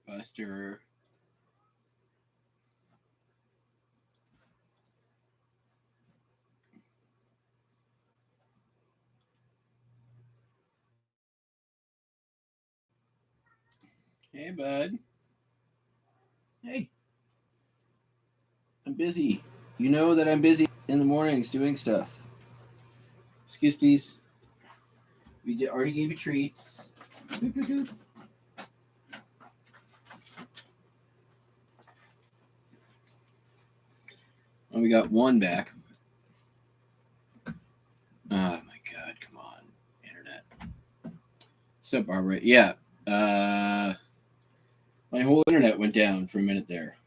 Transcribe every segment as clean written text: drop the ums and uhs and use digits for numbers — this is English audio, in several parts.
Buster. Hey, bud. Hey, I'm busy. You know that I'm busy in the mornings doing stuff. Excuse, please. Already gave you treats. Doop, doop, doop. And we got one back. Oh my god, come on, internet. What's up, Barbara? Yeah, my whole internet went down for a minute there.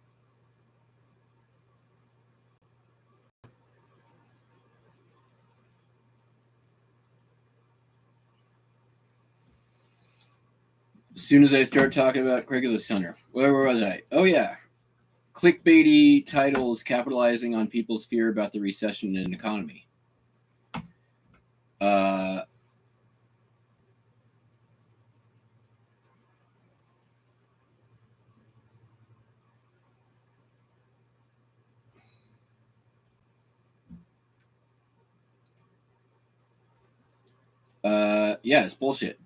As soon as I start talking about Craigslist Hunter, where was I? Oh yeah, clickbaity titles capitalizing on people's fear about the recession and economy. Yeah, it's bullshit.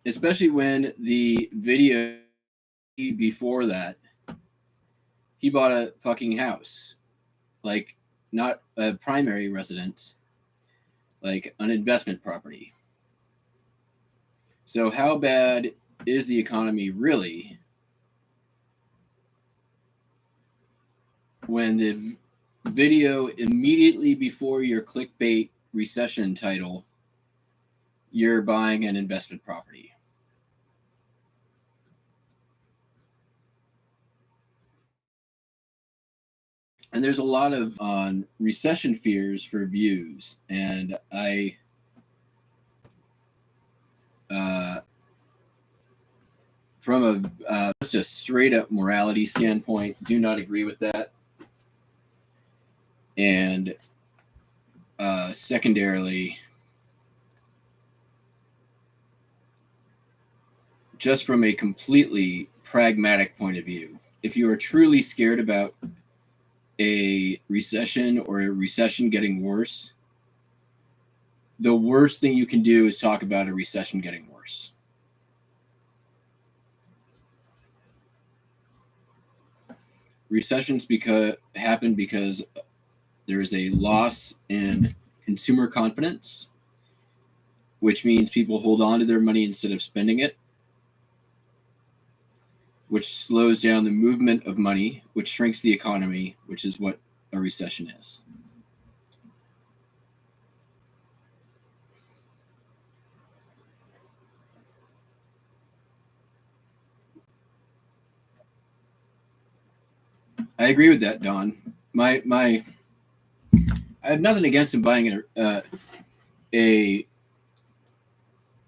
Especially when the video before that, he bought a fucking house. Like, not a primary residence, like an investment property. So, how bad is the economy really when the video immediately before your clickbait recession title, you're buying an investment property? And there's a lot of on recession fears for views, and I from a just a straight up morality standpoint, do not agree with that. And secondarily, just from a completely pragmatic point of view, if you are truly scared about a recession or a recession getting worse, the worst thing you can do is talk about a recession getting worse. Recessions happen because there is a loss in consumer confidence, which means people hold on to their money instead of spending it, which slows down the movement of money, which shrinks the economy, which is what a recession is. I agree with that, Don. I have nothing against him buying a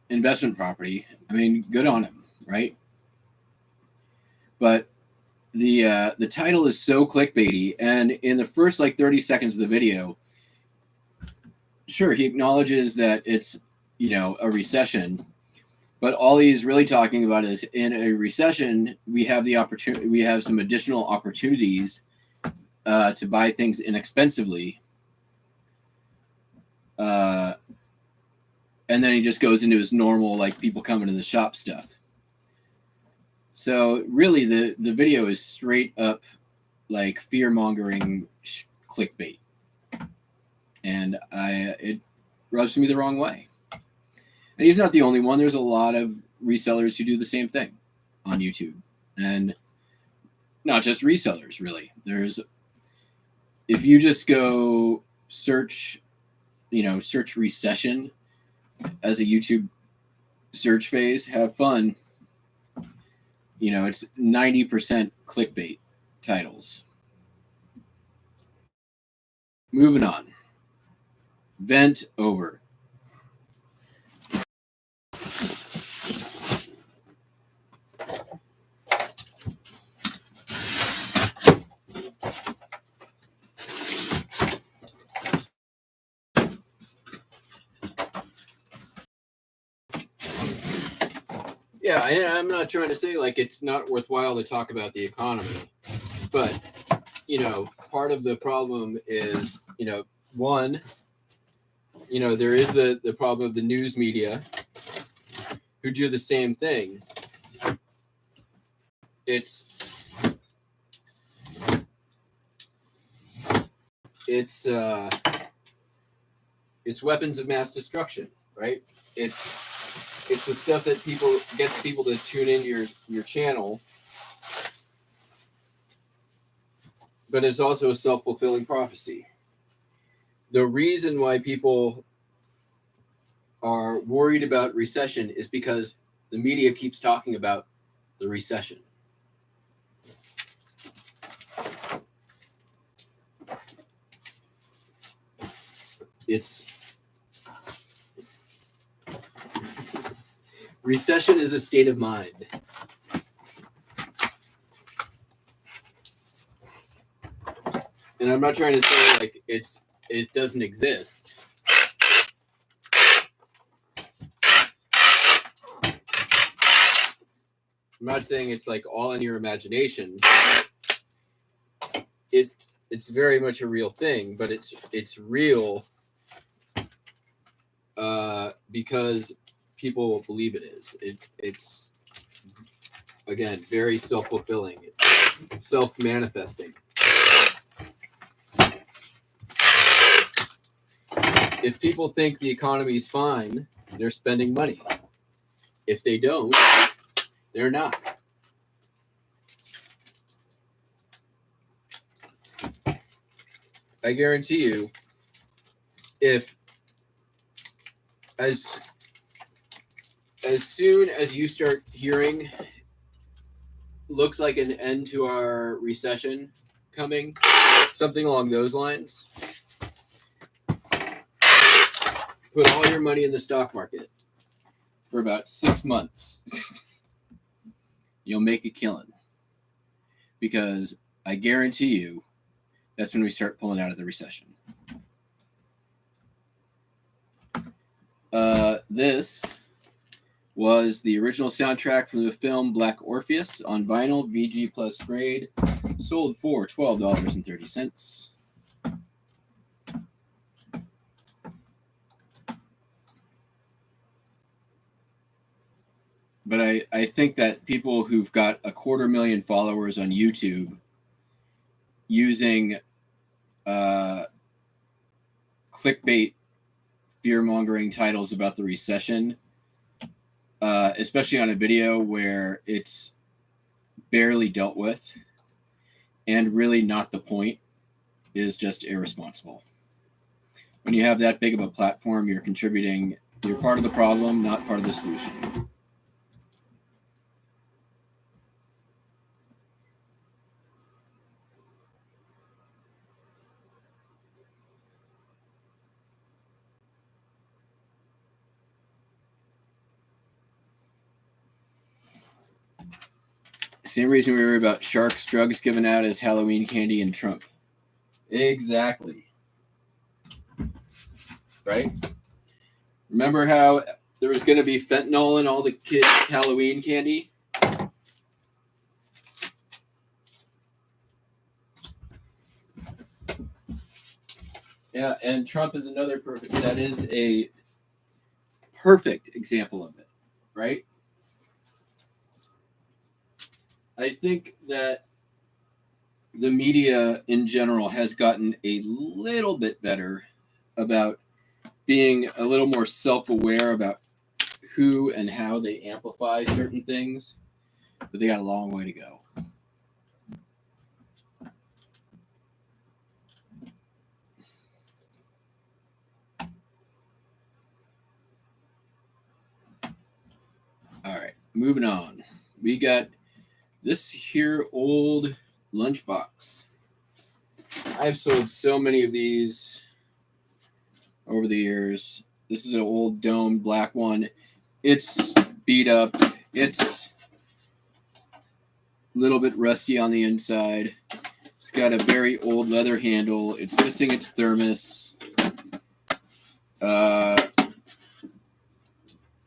investment property. I mean, good on him, right? But the title is so clickbaity, and in the first like 30 seconds of the video, sure, he acknowledges that it's, a recession, but all he's really talking about is in a recession we have the opportunity, we have some additional opportunities to buy things inexpensively, and then he just goes into his normal like people coming to the shop stuff. So really the video is straight up like fear-mongering clickbait, and it rubs me the wrong way. And he's not the only one. There's a lot of resellers who do the same thing on YouTube, and not just resellers, really. If you just go search recession as a YouTube search phase, have fun. It's 90% clickbait titles. Moving on. Vent over. Yeah, I'm not trying to say like it's not worthwhile to talk about the economy, but part of the problem is, one, there is the problem of the news media who do the same thing. It's weapons of mass destruction, right? It's the stuff that gets people to tune into your channel, but it's also a self-fulfilling prophecy. The reason why people are worried about recession is because the media keeps talking about the recession. Recession is a state of mind. And I'm not trying to say like it doesn't exist. I'm not saying it's like all in your imagination. It's very much a real thing, but it's real because people believe it is. It's again very self-fulfilling, self-manifesting. If people think the economy is fine, they're spending money. If they don't, they're not. I guarantee you, if as soon as you start hearing looks like an end to our recession coming, something along those lines, put all your money in the stock market for about 6 months. You'll make a killing. Because I guarantee you, that's when we start pulling out of the recession. This was the original soundtrack from the film Black Orpheus on vinyl, VG Plus grade, sold for $12.30. But I think that people who've got 250,000 followers on YouTube using clickbait, fear-mongering titles about the recession, especially on a video where it's barely dealt with and really not the point, is just irresponsible. When you have that big of a platform, you're part of the problem, not part of the solution. Same reason we worry about sharks, drugs given out as Halloween candy, and Trump. Exactly. Right? Remember how there was going to be fentanyl in all the kids' Halloween candy? Yeah, and Trump is that is a perfect example of it, right? I think that the media in general has gotten a little bit better about being a little more self-aware about who and how they amplify certain things, but they got a long way to go. All right, moving on. We got this here old lunchbox. I've sold so many of these over the years. This is an old domed black one. It's beat up. It's a little bit rusty on the inside. It's got a very old leather handle. It's missing its thermos.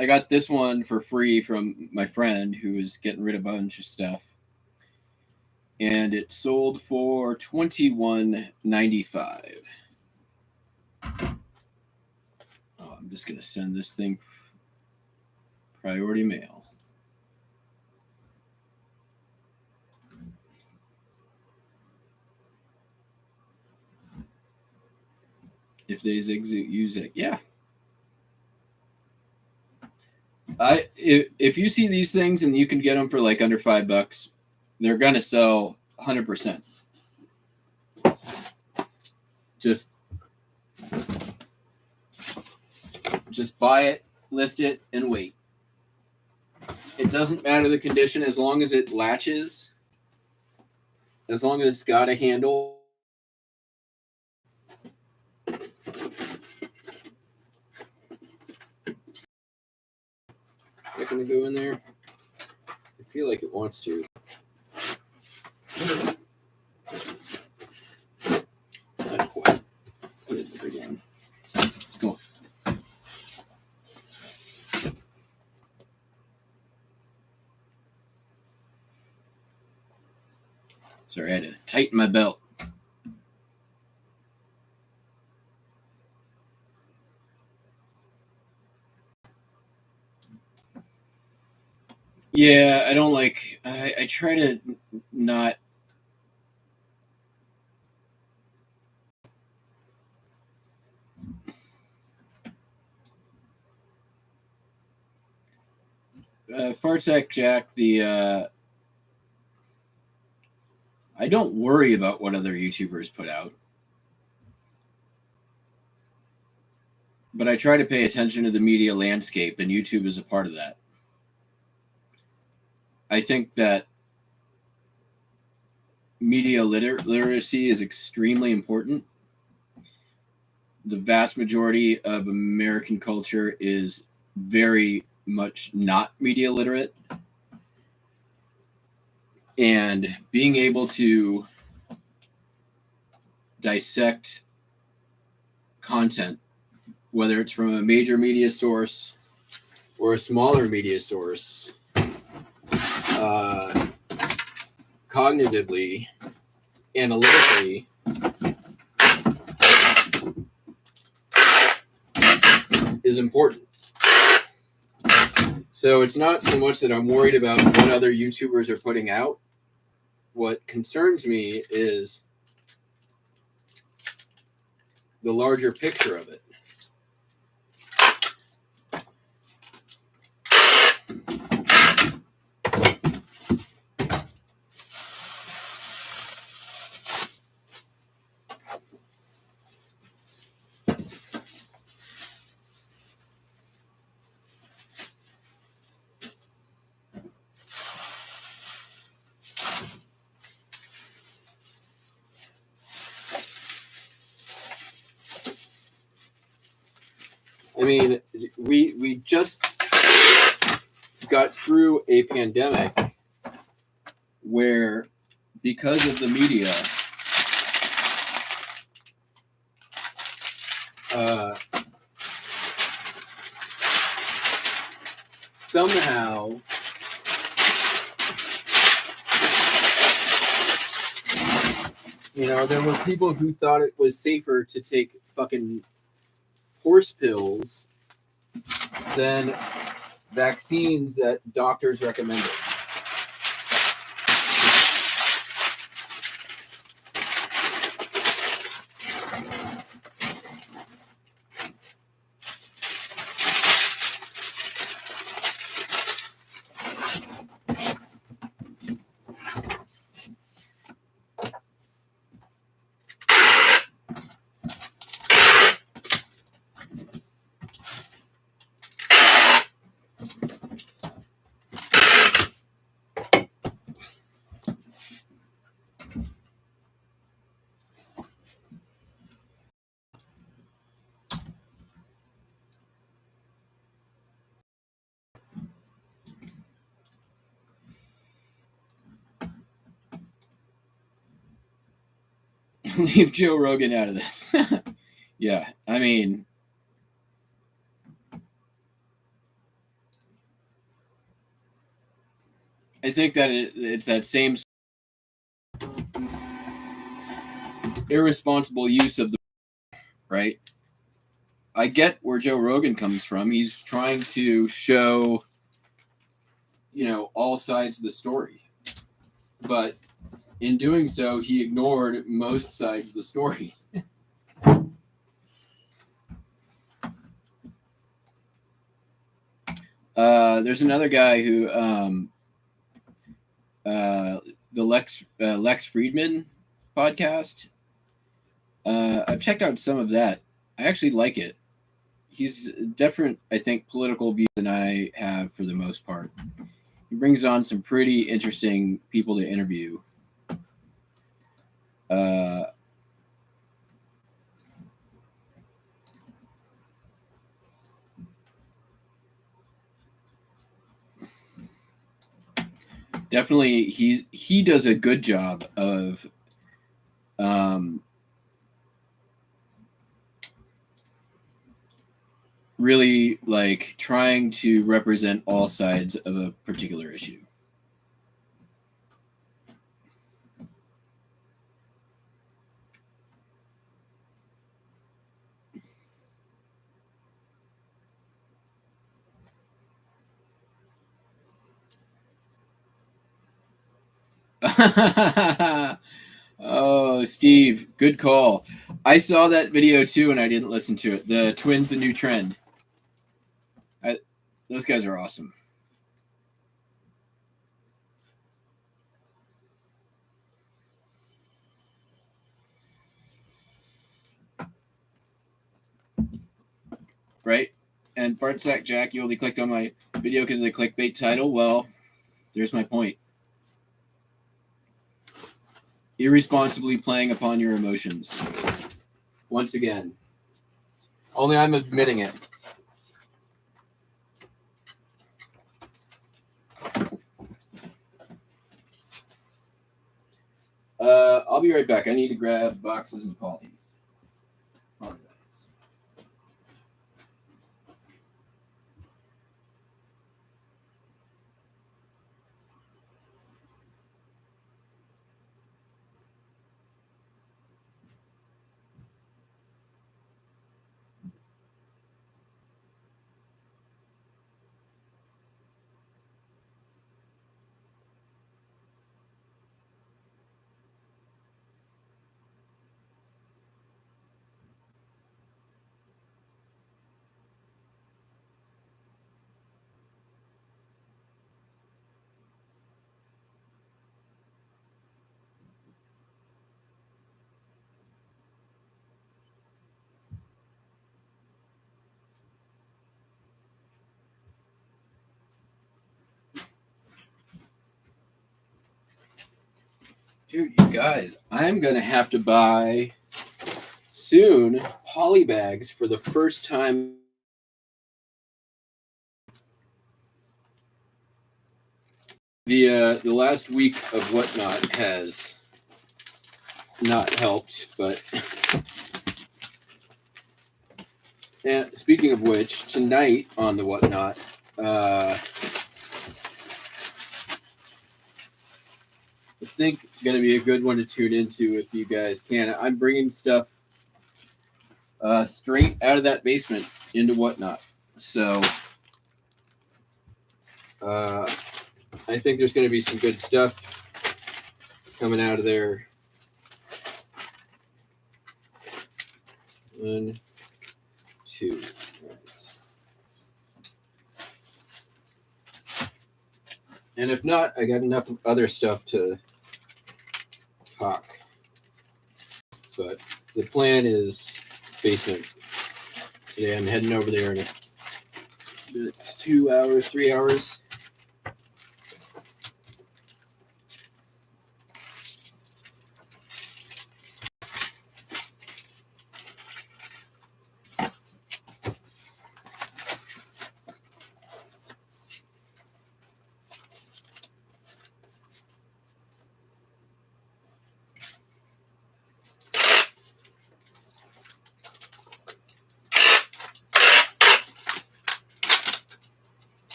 I got this one for free from my friend who was getting rid of a bunch of stuff, and it sold for $21.95. Oh, I'm just gonna send this thing priority mail. If they use it, yeah. If you see these things and you can get them for like under $5, they're gonna sell 100%. Just buy it, list it, and wait. It doesn't matter the condition as long as it latches, as long as it's got a handle. Is it gonna go in there? I feel like it wants to. Not quite. Put it there again. Let's go. Sorry, I had to tighten my belt. Yeah, I don't like. I try to not. Fartsec Jack, I don't worry about what other YouTubers put out, but I try to pay attention to the media landscape, and YouTube is a part of that. I think that media literacy is extremely important. The vast majority of American culture is very much not media literate. And being able to dissect content, whether it's from a major media source or a smaller media source, cognitively, analytically, is important. So it's not so much that I'm worried about what other YouTubers are putting out. What concerns me is the larger picture of it. I mean, we just got through a pandemic where, because of the media, somehow there were people who thought it was safer to take fucking horse pills than vaccines that doctors recommended. Leave Joe Rogan out of this. Yeah, I mean, I think that it's that same irresponsible use of the right. I get where Joe Rogan comes from. He's trying to show, all sides of the story, but in doing so, he ignored most sides of the story. There's another guy who, the Lex Friedman podcast. I've checked out some of that. I actually like it. He's different, I think, political views than I have for the most part. He brings on some pretty interesting people to interview. Definitely, he does a good job of really like trying to represent all sides of a particular issue. Oh, Steve, good call. I saw that video too, and I didn't listen to it. The Twins, the New Trend. Those guys are awesome. Right? And Fartsack Jack, you only clicked on my video because of the clickbait title. Well, there's my point. Irresponsibly playing upon your emotions. Once again. Only I'm admitting it. I'll be right back. I need to grab boxes and Polly. Dude, you guys, I'm going to have to buy soon poly bags for the first time. The last week of Whatnot has not helped, but and speaking of which, tonight on the Whatnot, I think going to be a good one to tune into if you guys can. I'm bringing stuff straight out of that basement into Whatnot. So I think there's going to be some good stuff coming out of there. 1, 2. Right. And if not, I got enough other stuff to talk. But the plan is basement. Today I'm heading over there in 2 hours, 3 hours.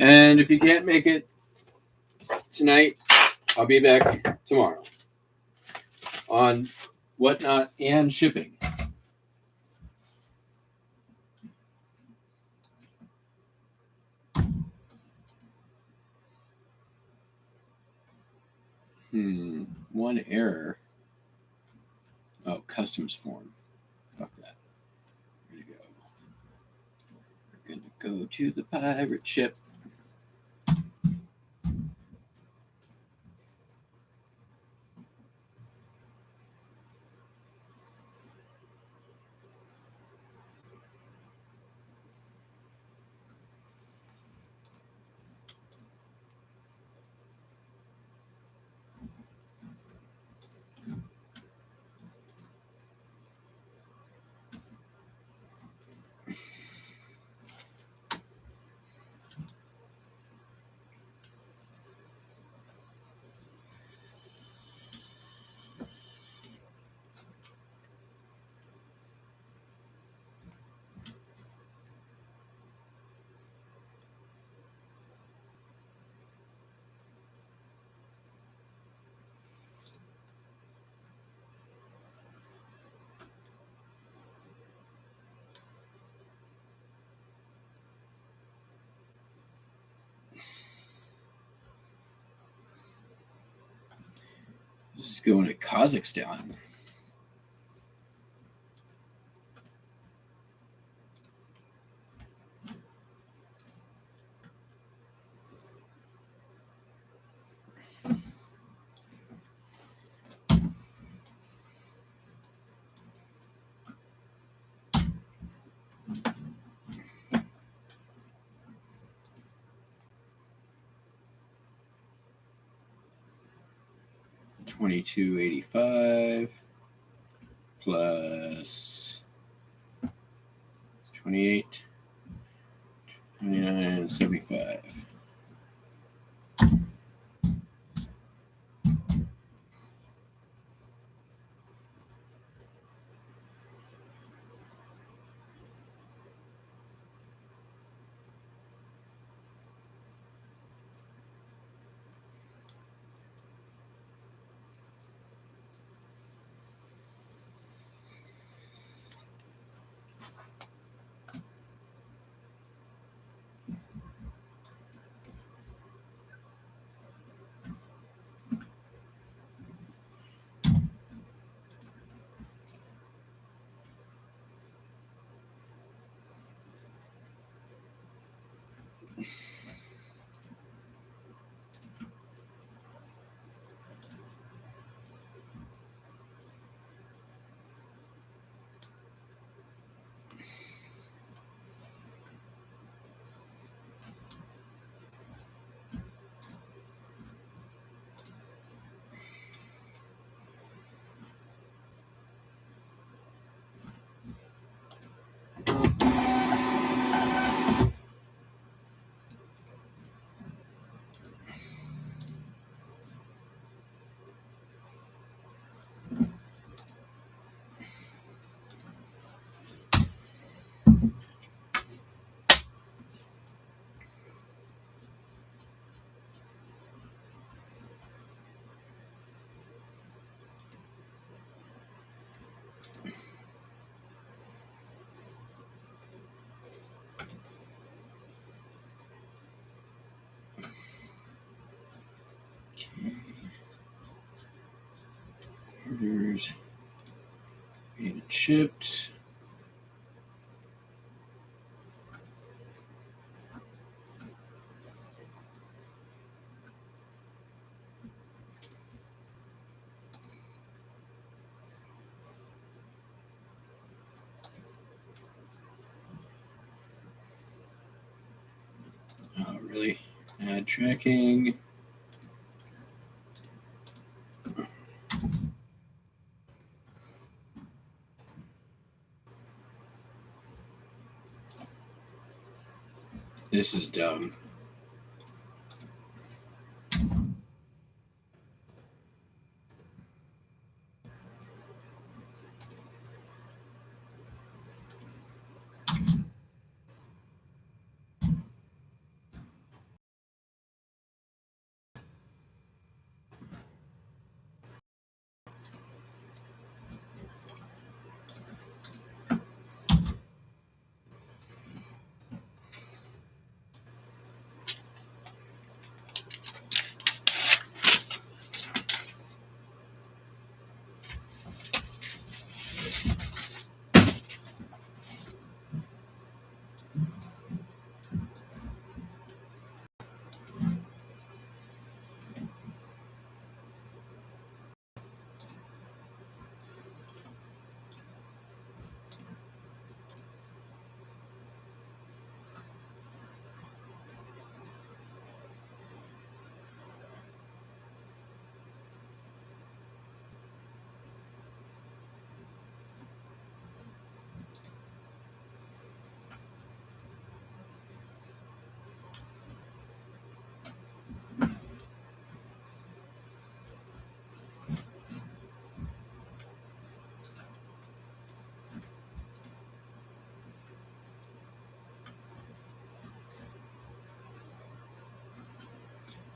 And if you can't make it tonight, I'll be back tomorrow on Whatnot and Shipping. One error. Oh, customs form. Fuck that. Where'd it go? We're gonna go to the pirate ship. This is going to Kazakhstan. $22.85 plus 28, 29.75. Orders being shipped. Oh, really? Add tracking. This is dumb.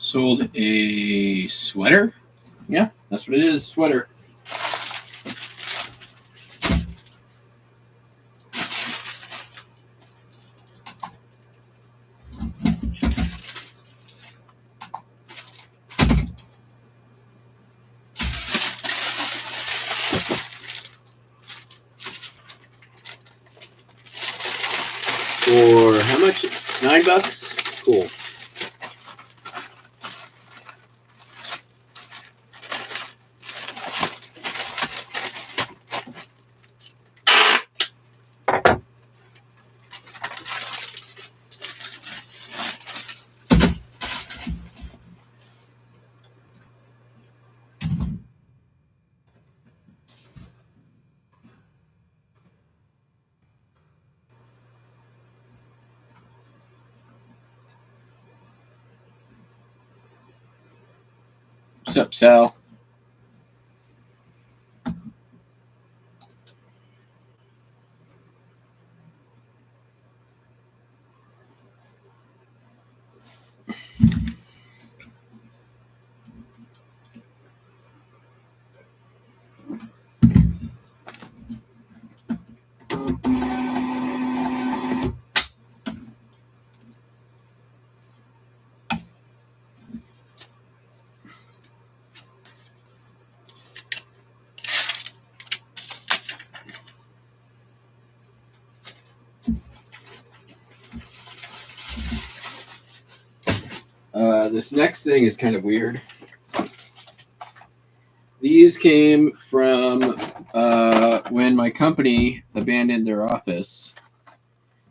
Sold a sweater. Yeah, that's what it is, sweater. For how much? $9? Cool. What's up, Sal? This next thing is kind of weird. These came from when my company abandoned their office.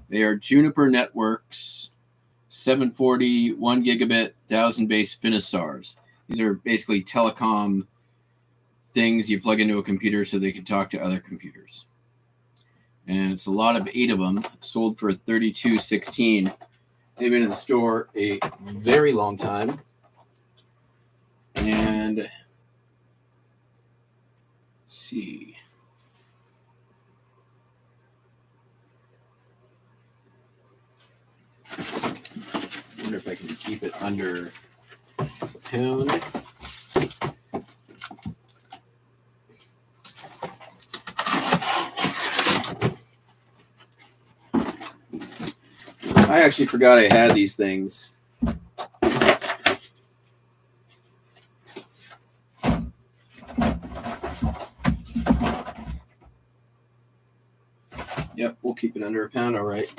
They are Juniper Networks 740 1 gigabit 1000 base Finisars. These are basically telecom things you plug into a computer so they can talk to other computers. And it's a lot of 8 of them, sold for $32.16. They've been in the store a very long time. And let's see. I wonder if I can keep it under a pound. I actually forgot I had these things. Yep, we'll keep it under a pound, all right.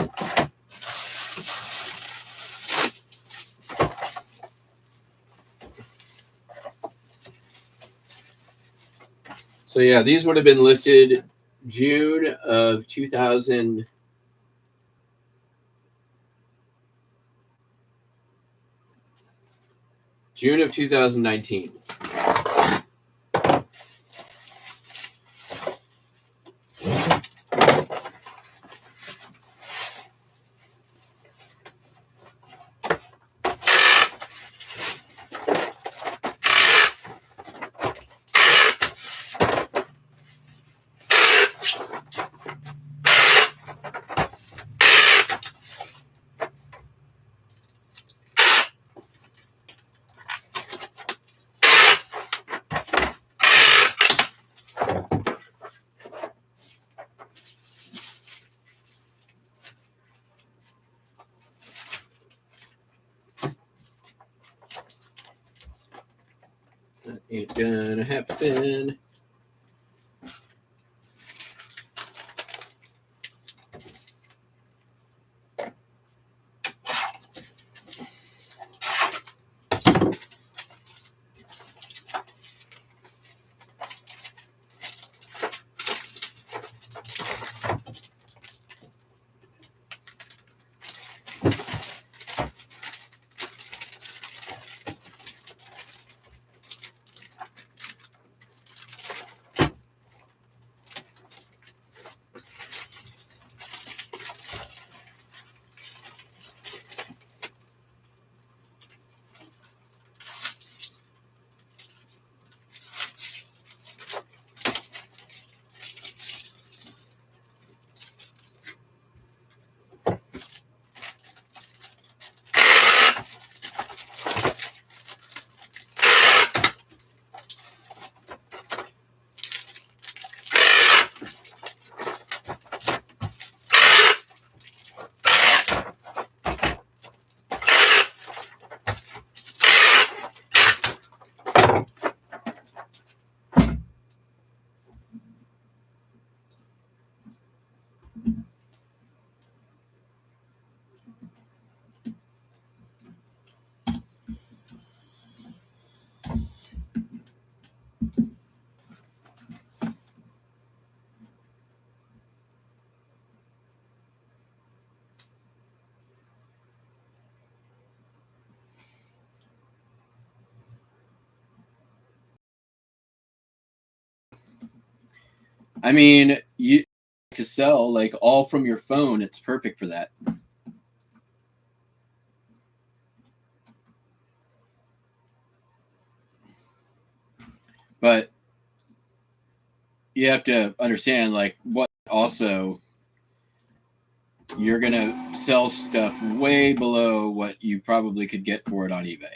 So yeah, these would have been listed June of 2000. June of 2019. That ain't gonna happen. I mean, you to sell like all from your phone. It's perfect for that. But you have to understand like what also you're gonna sell stuff way below what you probably could get for it on eBay.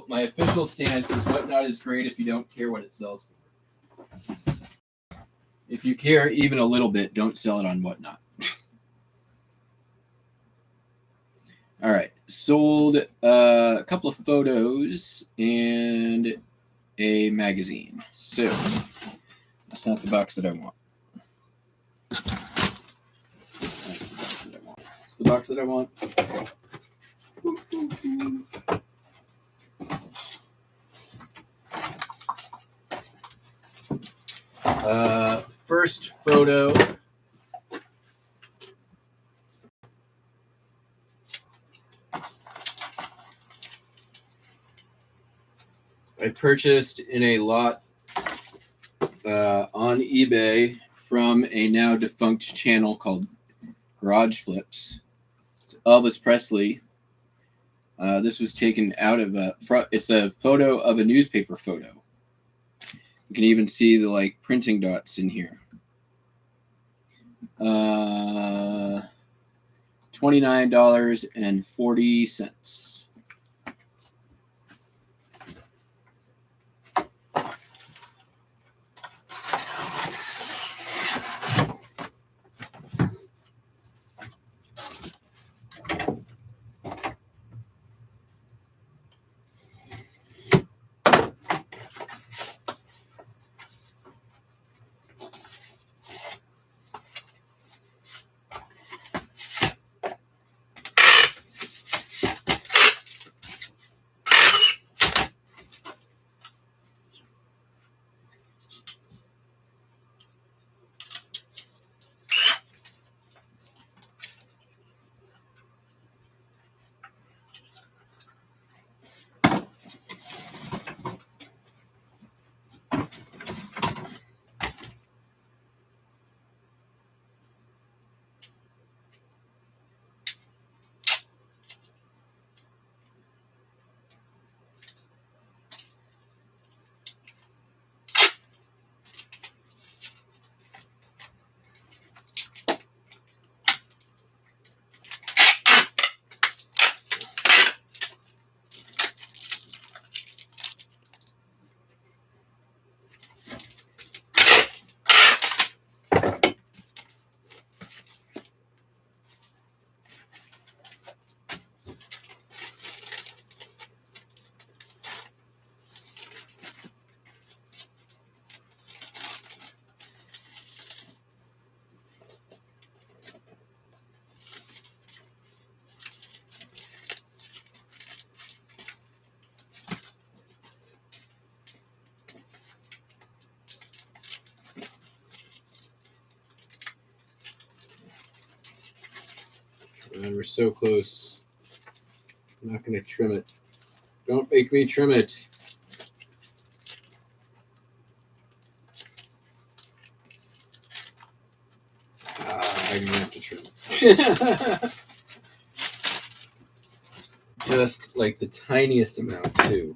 My official stance is whatnot is great if you don't care what it sells for. If you care even a little bit, don't sell it on whatnot. All right, sold a couple of photos and a magazine. So that's not the box that I want. It's the box that I want. First photo. I purchased in a lot on eBay from a now defunct channel called Garage Flips. It's Elvis Presley. This was taken out of it's a photo of a newspaper photo. You can even see the like printing dots in here. $29.40. And we're so close. I'm not going to trim it. Don't make me trim it. I'm going to have to trim it. Just like the tiniest amount, too.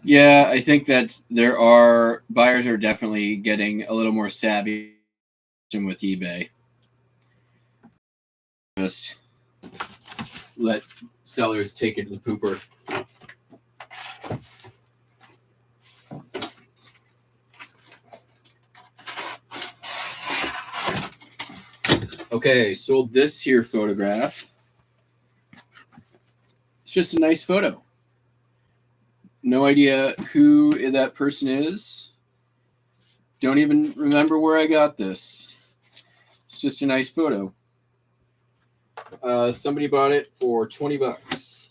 Yeah, I think that buyers are definitely getting a little more savvy with eBay. Just let sellers take it to the pooper. Okay, sold this here photograph. It's just a nice photo. No idea who that person is. Don't even remember where I got this. It's just a nice photo. Somebody bought it for $20.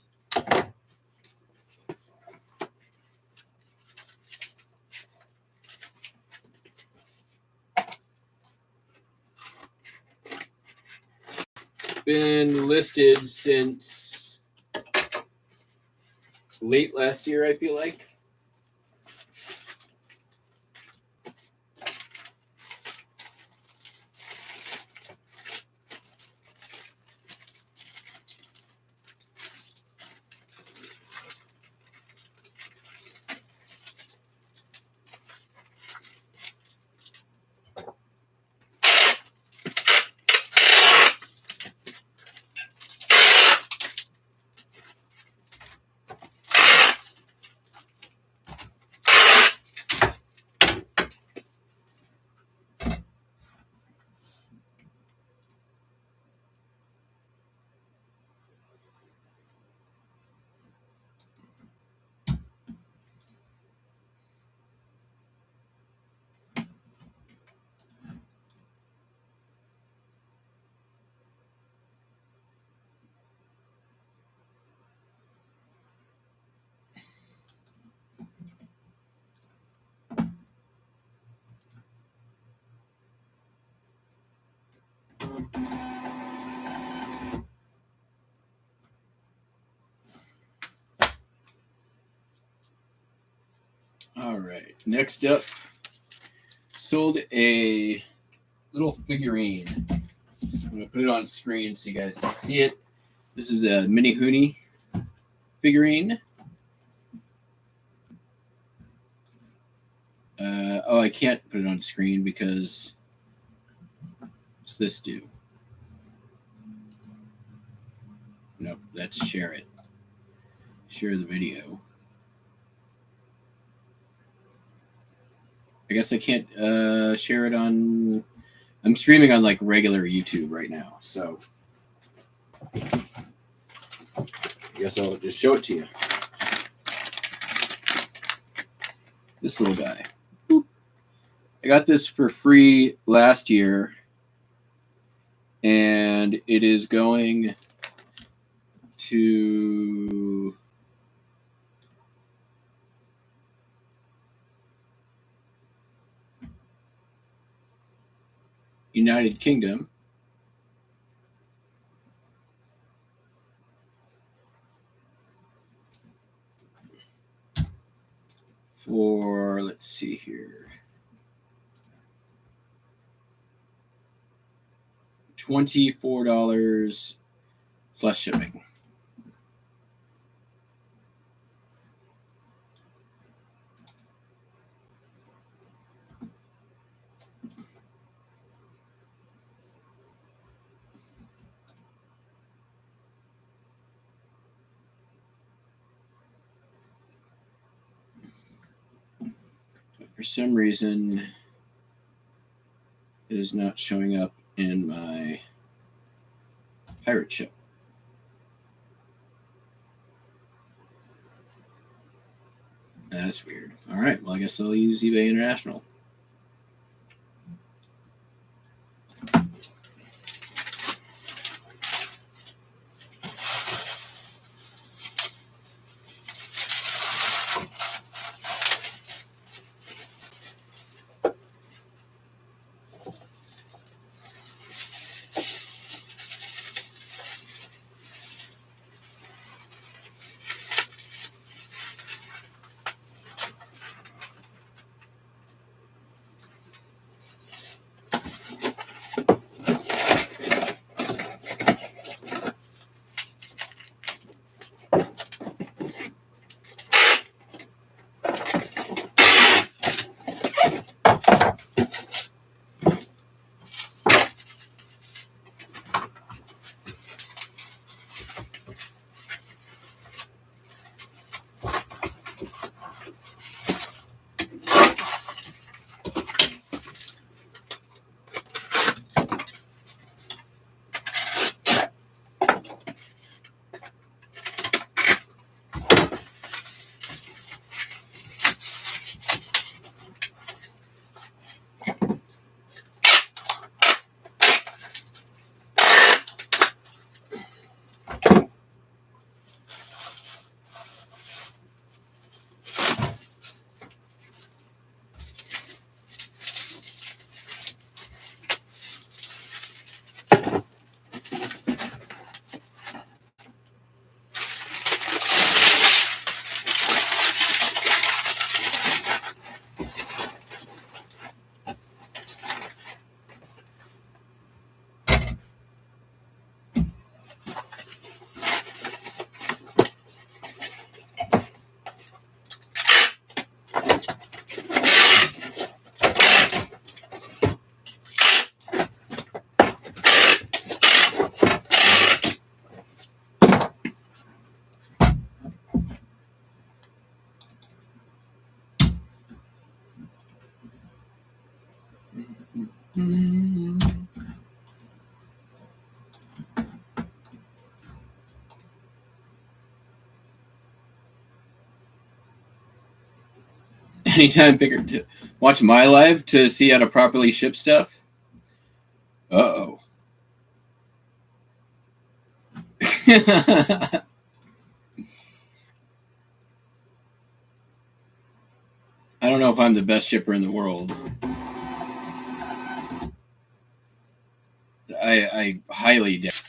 Been listed since late last year, I feel like. All right, next up, sold a little figurine. I'm going to put it on screen so you guys can see it. This is a mini Hoonie figurine. Oh, I can't put it on screen because what's this do? Nope, that's share it. Share the video. I guess I can't share it on. I'm streaming on like regular YouTube right now, so I guess I'll just show it to you. This little guy. Boop. I got this for free last year, and it is going to United Kingdom for, let's see here, $24 plus shipping. But for some reason, it is not showing up in my pirate ship. That's weird. All right, well, I guess I'll use eBay International. Anytime picker to watch my live to see how to properly ship stuff. Uh-oh. I don't know if I'm the best shipper in the world. I highly doubt.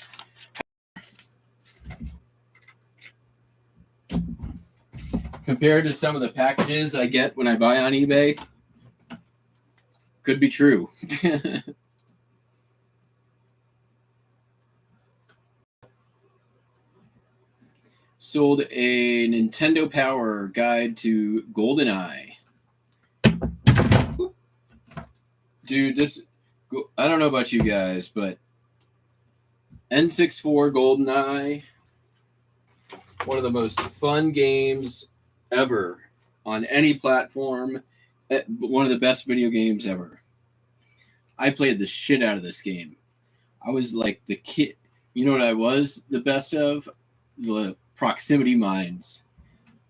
Compared to some of the packages I get when I buy on eBay, could be true. Sold a Nintendo Power Guide to GoldenEye. Dude, this, I don't know about you guys, but N64 GoldenEye, one of the most fun games ever on any platform, one of the best video games ever. I played the shit out of this game. I was like the kid. You know what I was the best of? The proximity mines.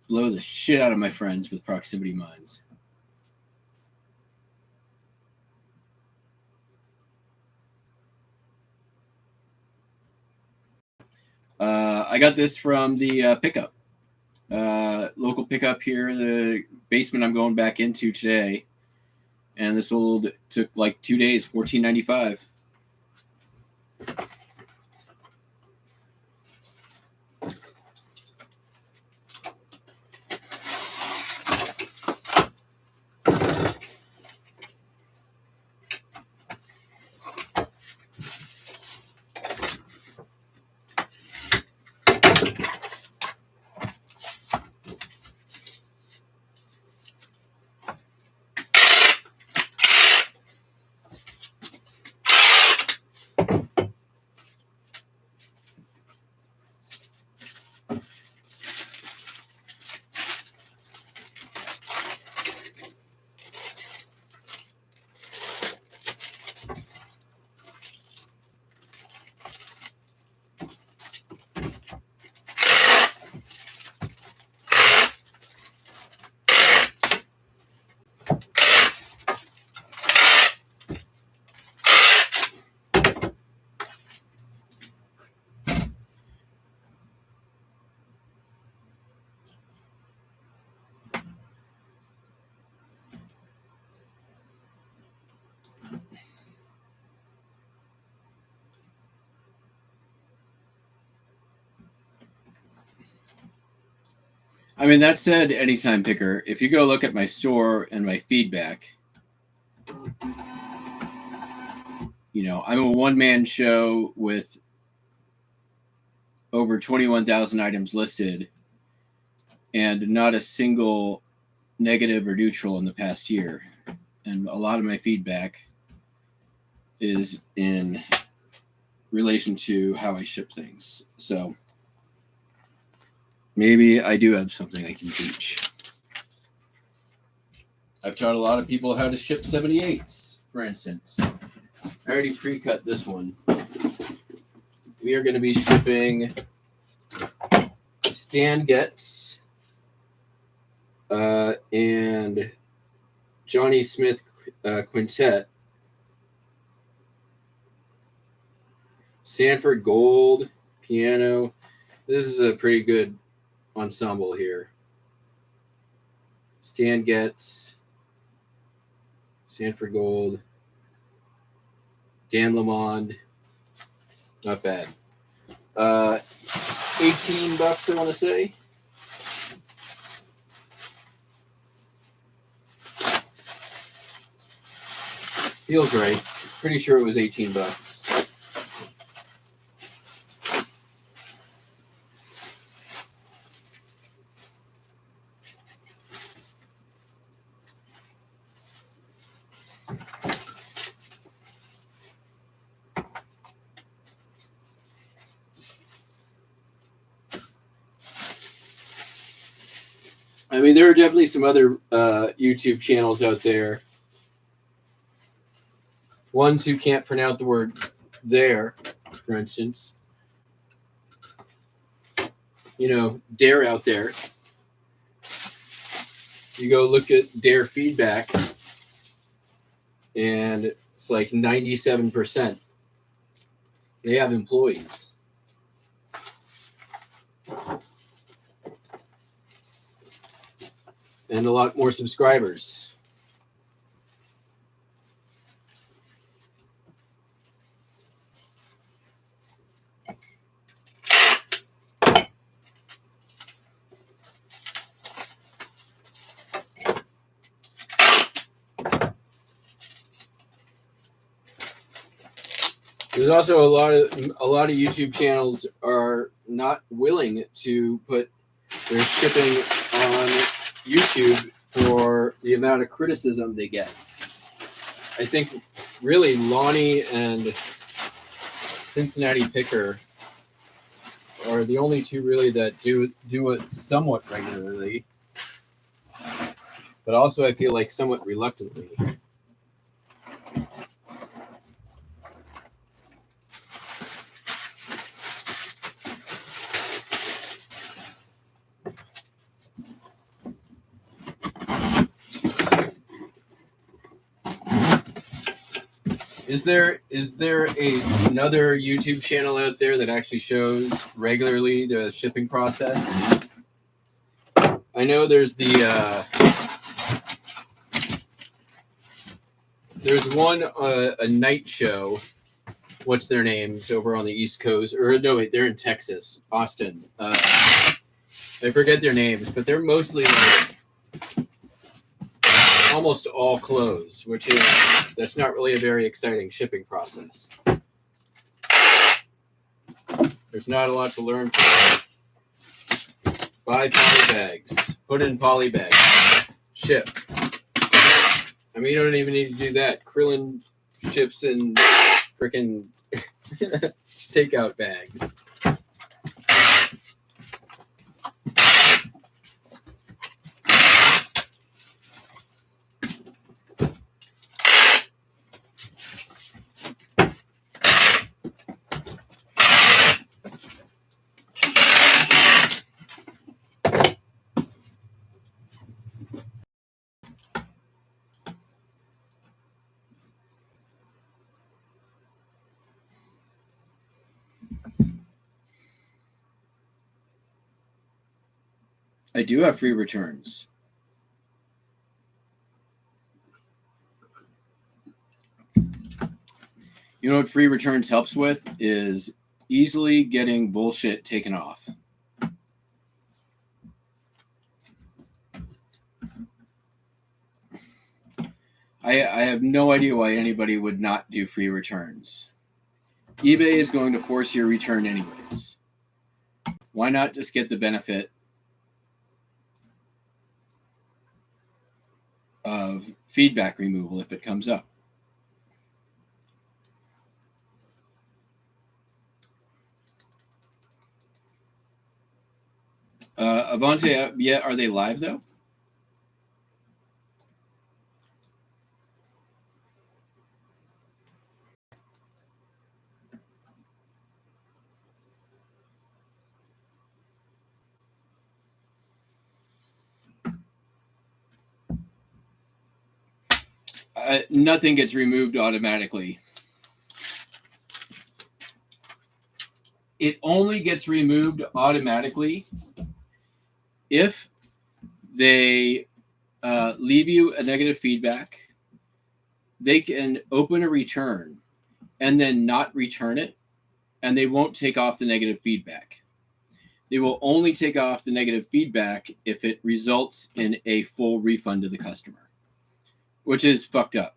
Blow the shit out of my friends with proximity mines. I got this from the pickup. Local pickup here, the basement I'm going back into today. And this took like 2 days, $14.95. I mean, that said, anytime picker, if you go look at my store and my feedback, you know, I'm a one-man show with over 21,000 items listed and not a single negative or neutral in the past year. And a lot of my feedback is in relation to how I ship things. So maybe I do have something I can teach. I've taught a lot of people how to ship 78s, for instance. I already pre-cut this one. We are going to be shipping Stan Getz and Johnny Smith Quintet. Sanford Gold piano. This is a pretty good ensemble here. Stan Getz, Sanford Gold, Dan Lamond. Not bad. $18, I want to say. Feels right. Pretty sure it was $18. I mean, there are definitely some other YouTube channels out there. ones who can't pronounce the word there, for instance, dare out there. You go look at dare feedback, and it's like 97%. They have employees. And a lot more subscribers. There's also a lot of YouTube channels are not willing to put their shipping on YouTube for the amount of criticism they get. I think really Lonnie and Cincinnati Picker are the only two really that do it somewhat regularly, but also I feel like somewhat reluctantly. Is there another YouTube channel out there that actually shows regularly the shipping process? I know there's there's one a night show. What's their names over on the East Coast? Or no, wait, they're in Texas, Austin. I forget their names, but they're mostly like almost all clothes, that's not really a very exciting shipping process. There's not a lot to learn from it. Buy poly bags, put in poly bags, ship. I mean, you don't even need to do that. Krillin ships in freaking takeout bags. I do have free returns. You know what free returns helps with is easily getting bullshit taken off. I have no idea why anybody would not do free returns. eBay is going to force your return anyways. Why not just get the benefit of feedback removal if it comes up? Avante, yeah, are they live though? Nothing gets removed automatically. It only gets removed automatically if they leave you a negative feedback. They can open a return and then not return it, and they won't take off the negative feedback. They will only take off the negative feedback if it results in a full refund to the customer, which is fucked up.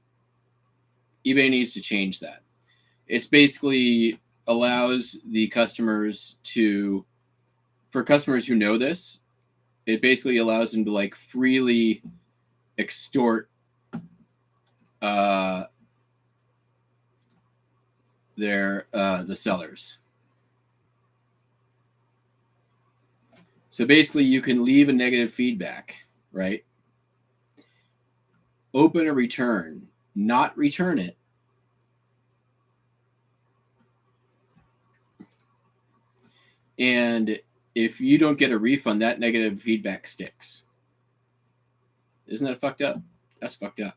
eBay needs to change that. It's basically allows the customers to, for customers who know this, it basically allows them to like freely extort the sellers. So basically you can leave a negative feedback, right? Open a return, not return it, And if you don't get a refund, that negative feedback sticks. Isn't that fucked up? That's fucked up.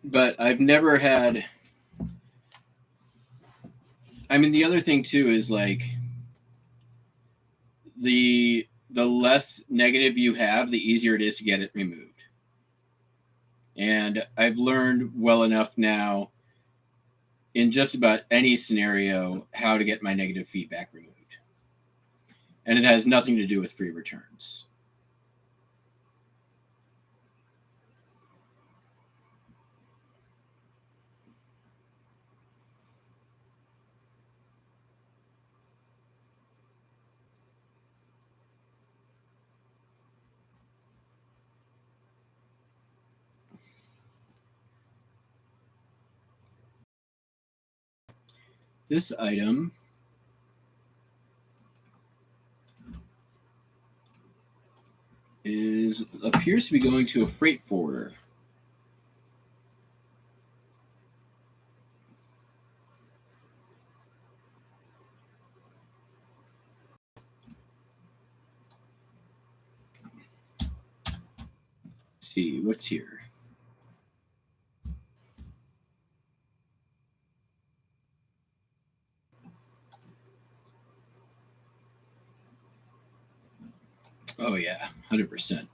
But I've never had. I mean, the other thing too is like the less negative you have, the easier it is to get it removed. And I've learned well enough now in just about any scenario how to get my negative feedback removed. And it has nothing to do with free returns. This item appears to be going to a freight forwarder. Let's see what's here. Oh yeah, 100%.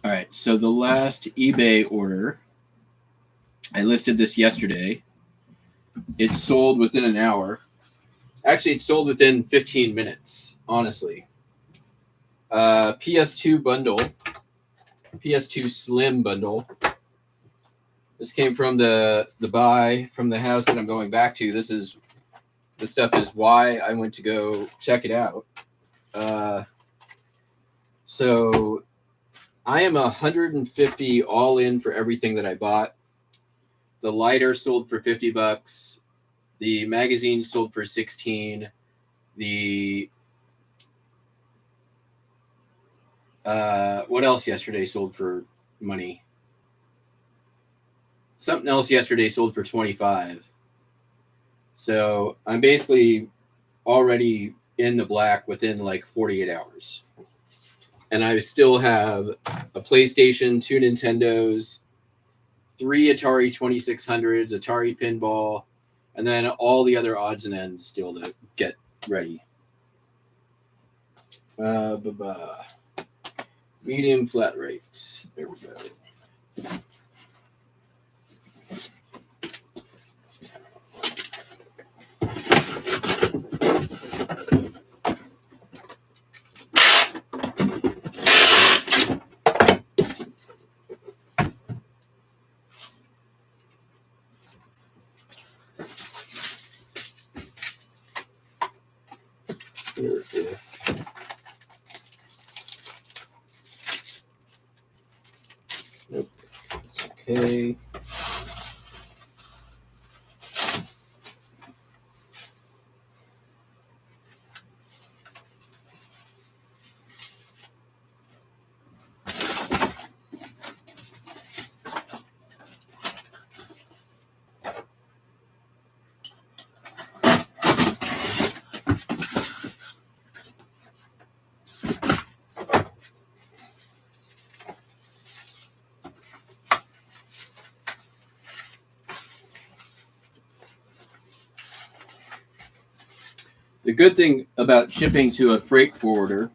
All right, so the last eBay order, I listed this yesterday. It sold within an hour. Actually, it sold within 15 minutes, honestly. PS2 bundle, PS2 Slim bundle. This came from the buy from the house that I'm going back to. This stuff is why I went to go check it out. So I am 150 all in for everything that I bought. The lighter sold for $50. The magazine sold for 16. The what else yesterday sold for money? Something else yesterday sold for 25. So I'm basically already in the black within like 48 hours. And I still have a PlayStation, 2 Nintendos, 3 Atari 2600s, Atari Pinball, and then all the other odds and ends still to get ready. Medium flat rate. There we go. Nope. Okay. The good thing about shipping to a freight forwarder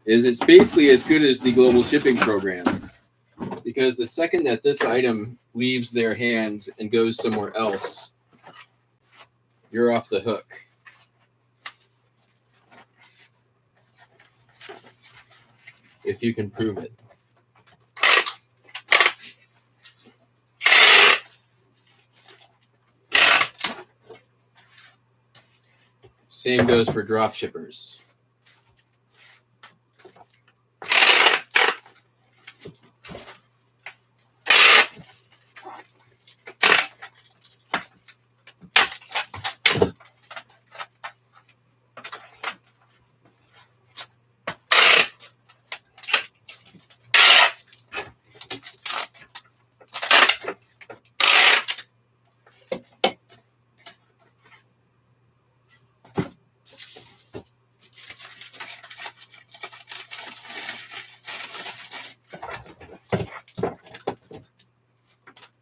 is it's basically as good as the global shipping program, Because the second that this item leaves their hands and goes somewhere else, you're off the hook. If you can prove it. Same goes for drop shippers.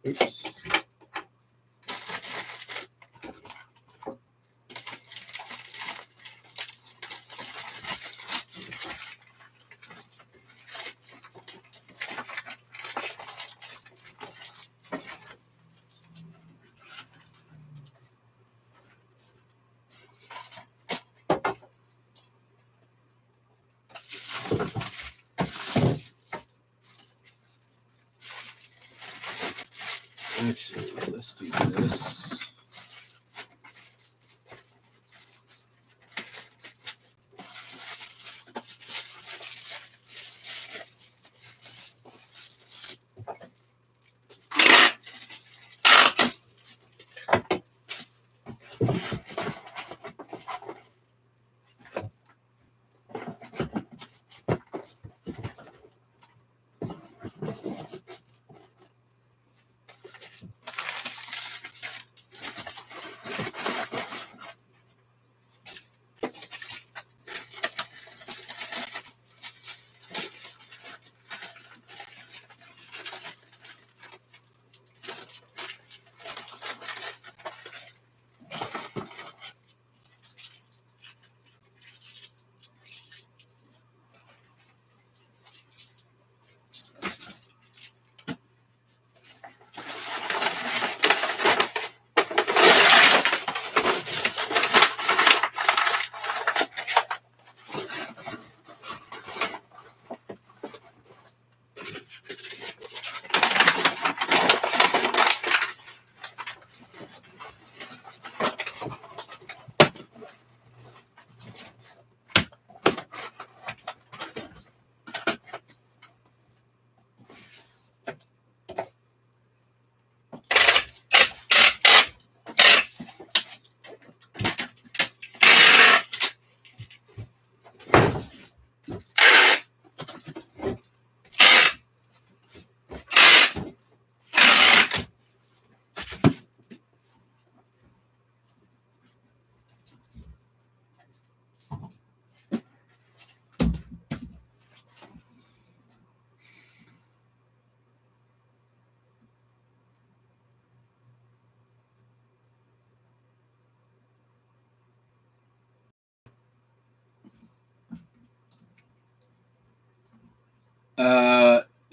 Oops. Actually, let's do this.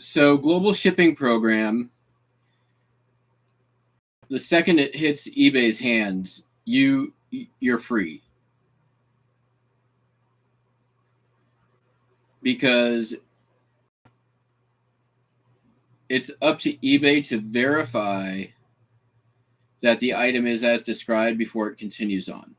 So global shipping program, the second it hits eBay's hands, you're free. Because it's up to eBay to verify that the item is as described before it continues on.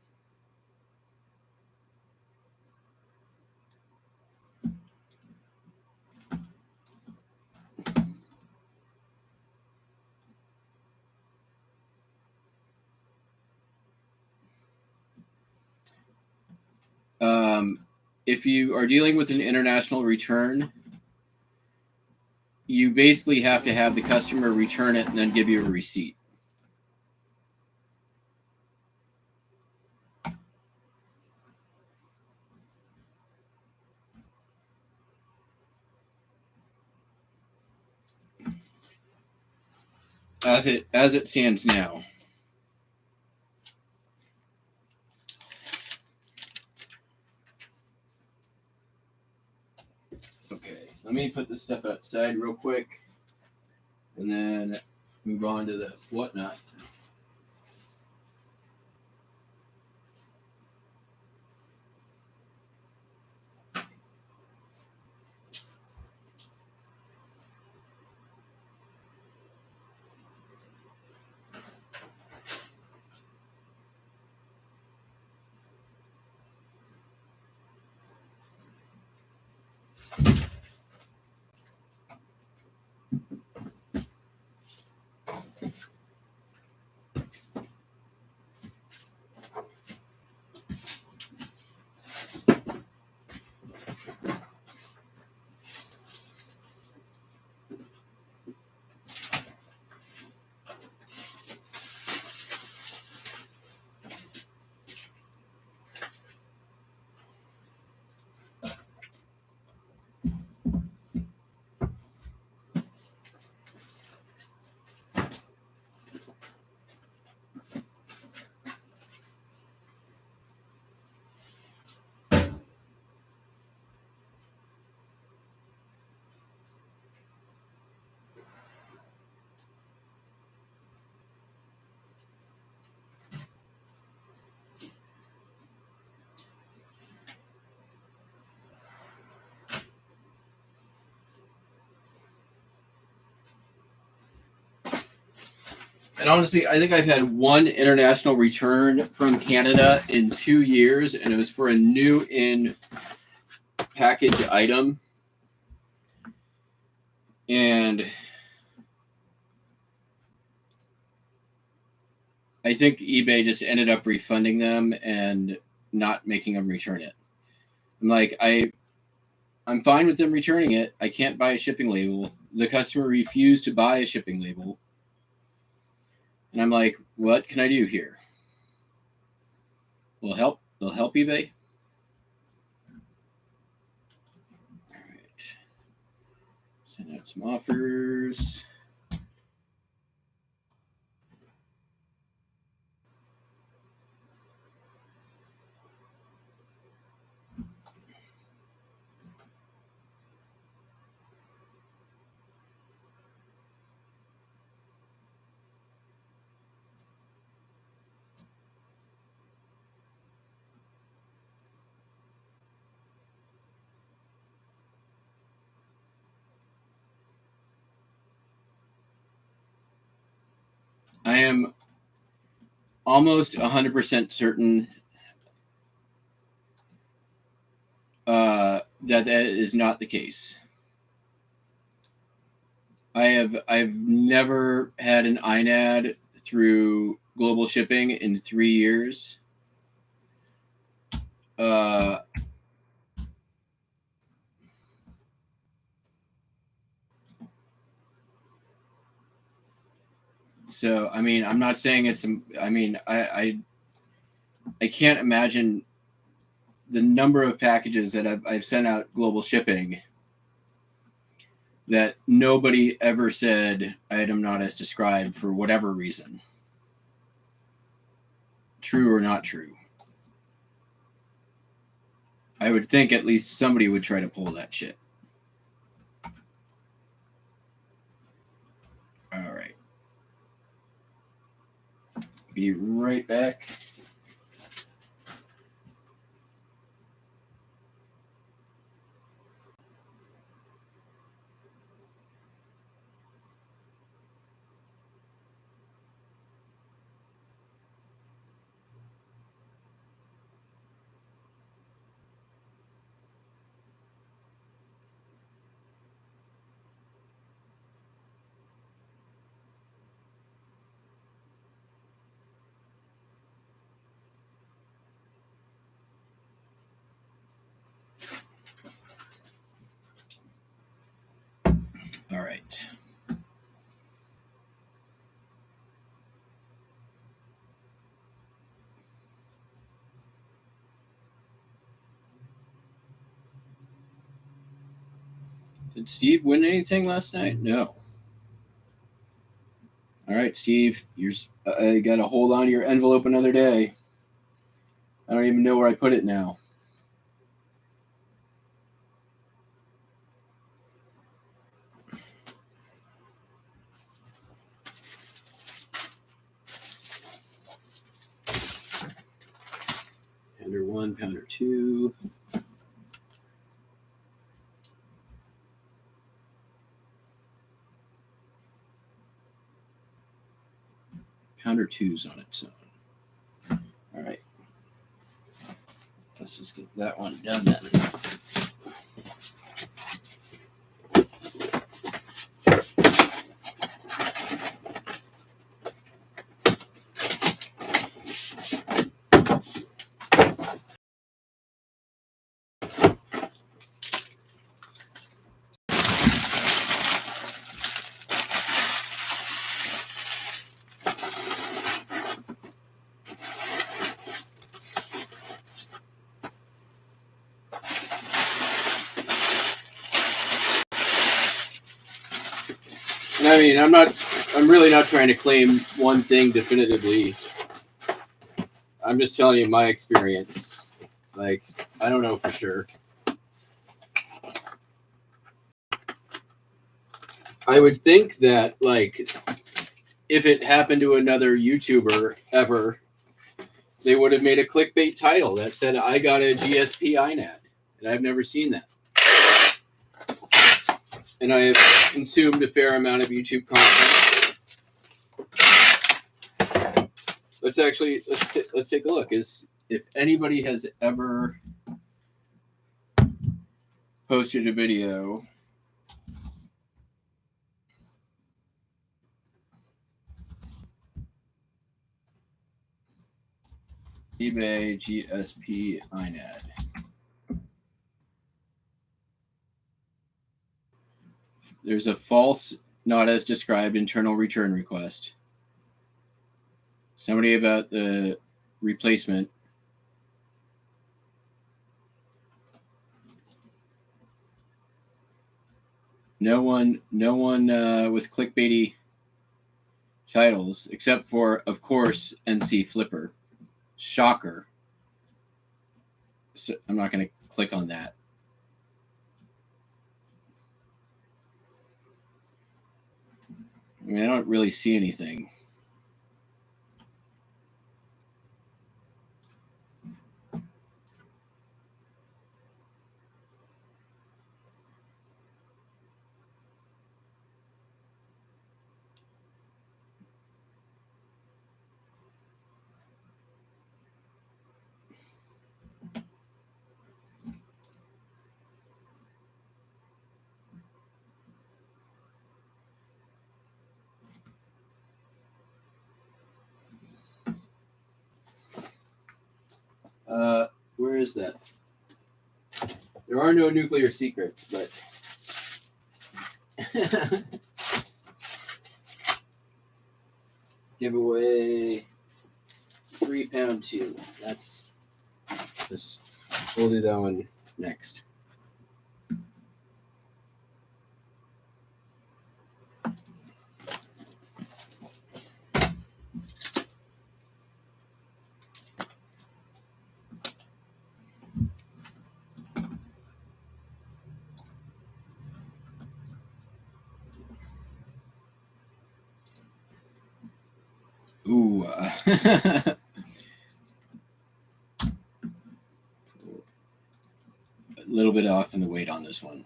If you are dealing with an international return, you basically have to have the customer return it and then give you a receipt. As it stands now. Okay, let me put this stuff outside real quick. and then move on to the whatnot. And honestly, I think I've had one international return from Canada in 2 years, and it was for a new in package item. And I think eBay just ended up refunding them and not making them return it. I'm like, I'm fine with them returning it. I can't buy a shipping label. The customer refused to buy a shipping label. And I'm like, what can I do here? They'll help eBay. All right. Send out some offers. I am almost 100% certain that is not the case. I've never had an INAD through global shipping in 3 years. So I mean, I'm not saying it's. I mean, I can't imagine the number of packages that I've sent out global shipping that nobody ever said item not as described for whatever reason. True or not true. I would think at least somebody would try to pull that shit. All right. Be right back. All right. Did Steve win anything last night? No. All right, Steve, you got to hold on to your envelope another day. I don't even know where I put it now. 1, pounder 2. Pounder 2's on its own. All right. Let's just get that one done then. And I mean, I'm really not trying to claim one thing definitively. I'm just telling you my experience. Like, I don't know for sure. I would think that, like, if it happened to another YouTuber ever, they would have made a clickbait title that said, I got a GSP INAD. And I've never seen that. And I have consumed a fair amount of YouTube content. Let's take a look. If anybody has ever posted a video eBay GSP INAD. There's a false, not as described internal return request. Somebody about the replacement. No one with clickbaity titles, except for, of course, NC Flipper. Shocker. So I'm not going to click on that. I mean, I don't really see anything. Where is that? There are no nuclear secrets, but giveaway 3 pound 2. We'll do that one next. Ooh. A little bit off in the weight on this one.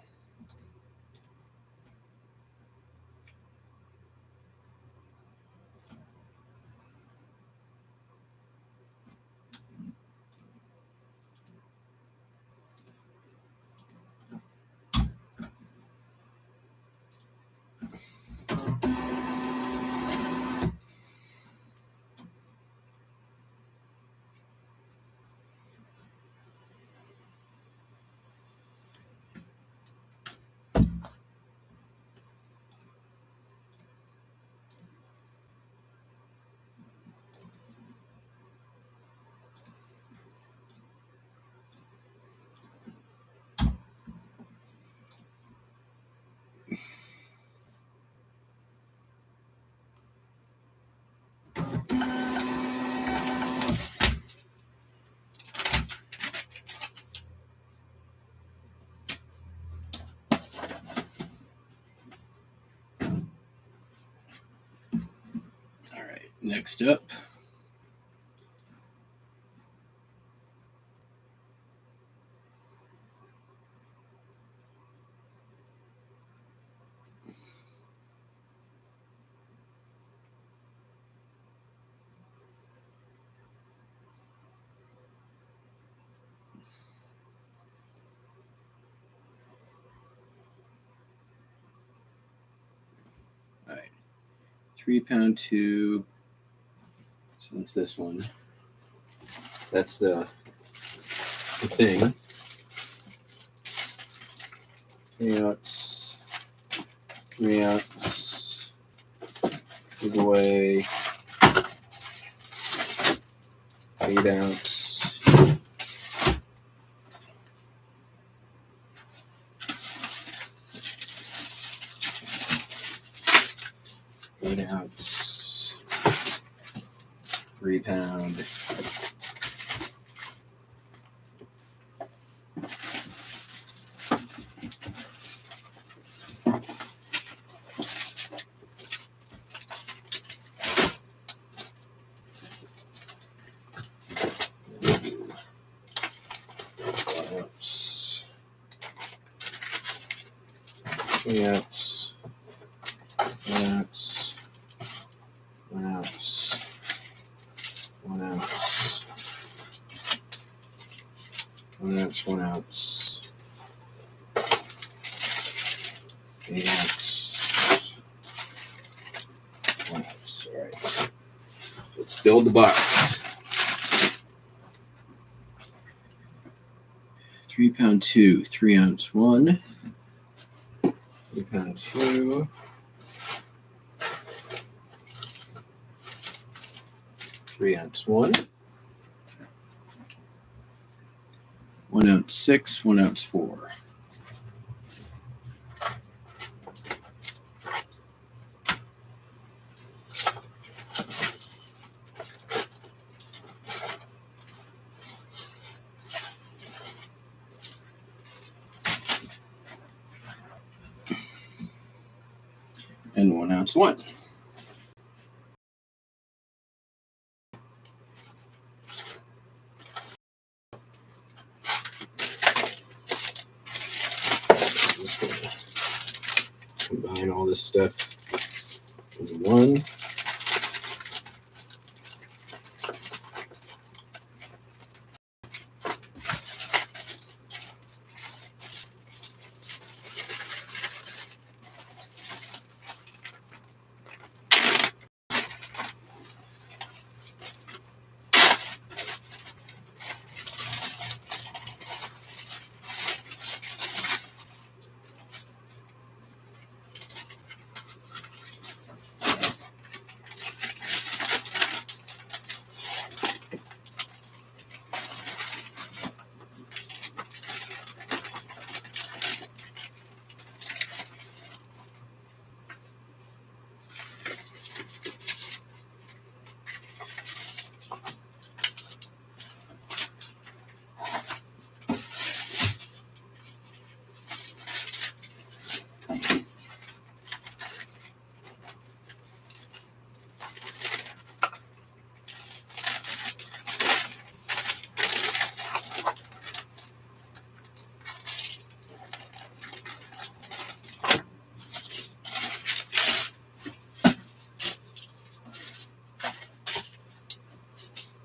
All right, next up. 3-pound tube. So it's this one. That's the thing. 3 ounce, 3 ounce, giveaway, 8 ounce, 8 ounce, 3-pound. Ounce, 1 ounce, 1 ounce, 1 ounce, 1 ounce, 1 ounce, 8 ounce, 1 ounce. All right, let's build the box. 3-pound 2, 3 ounce 1. 3-pound 2, 3 ounce 1, 1 ounce 6, 1 ounce 4. And 1 ounce 1. Just gonna combine all this stuff into one.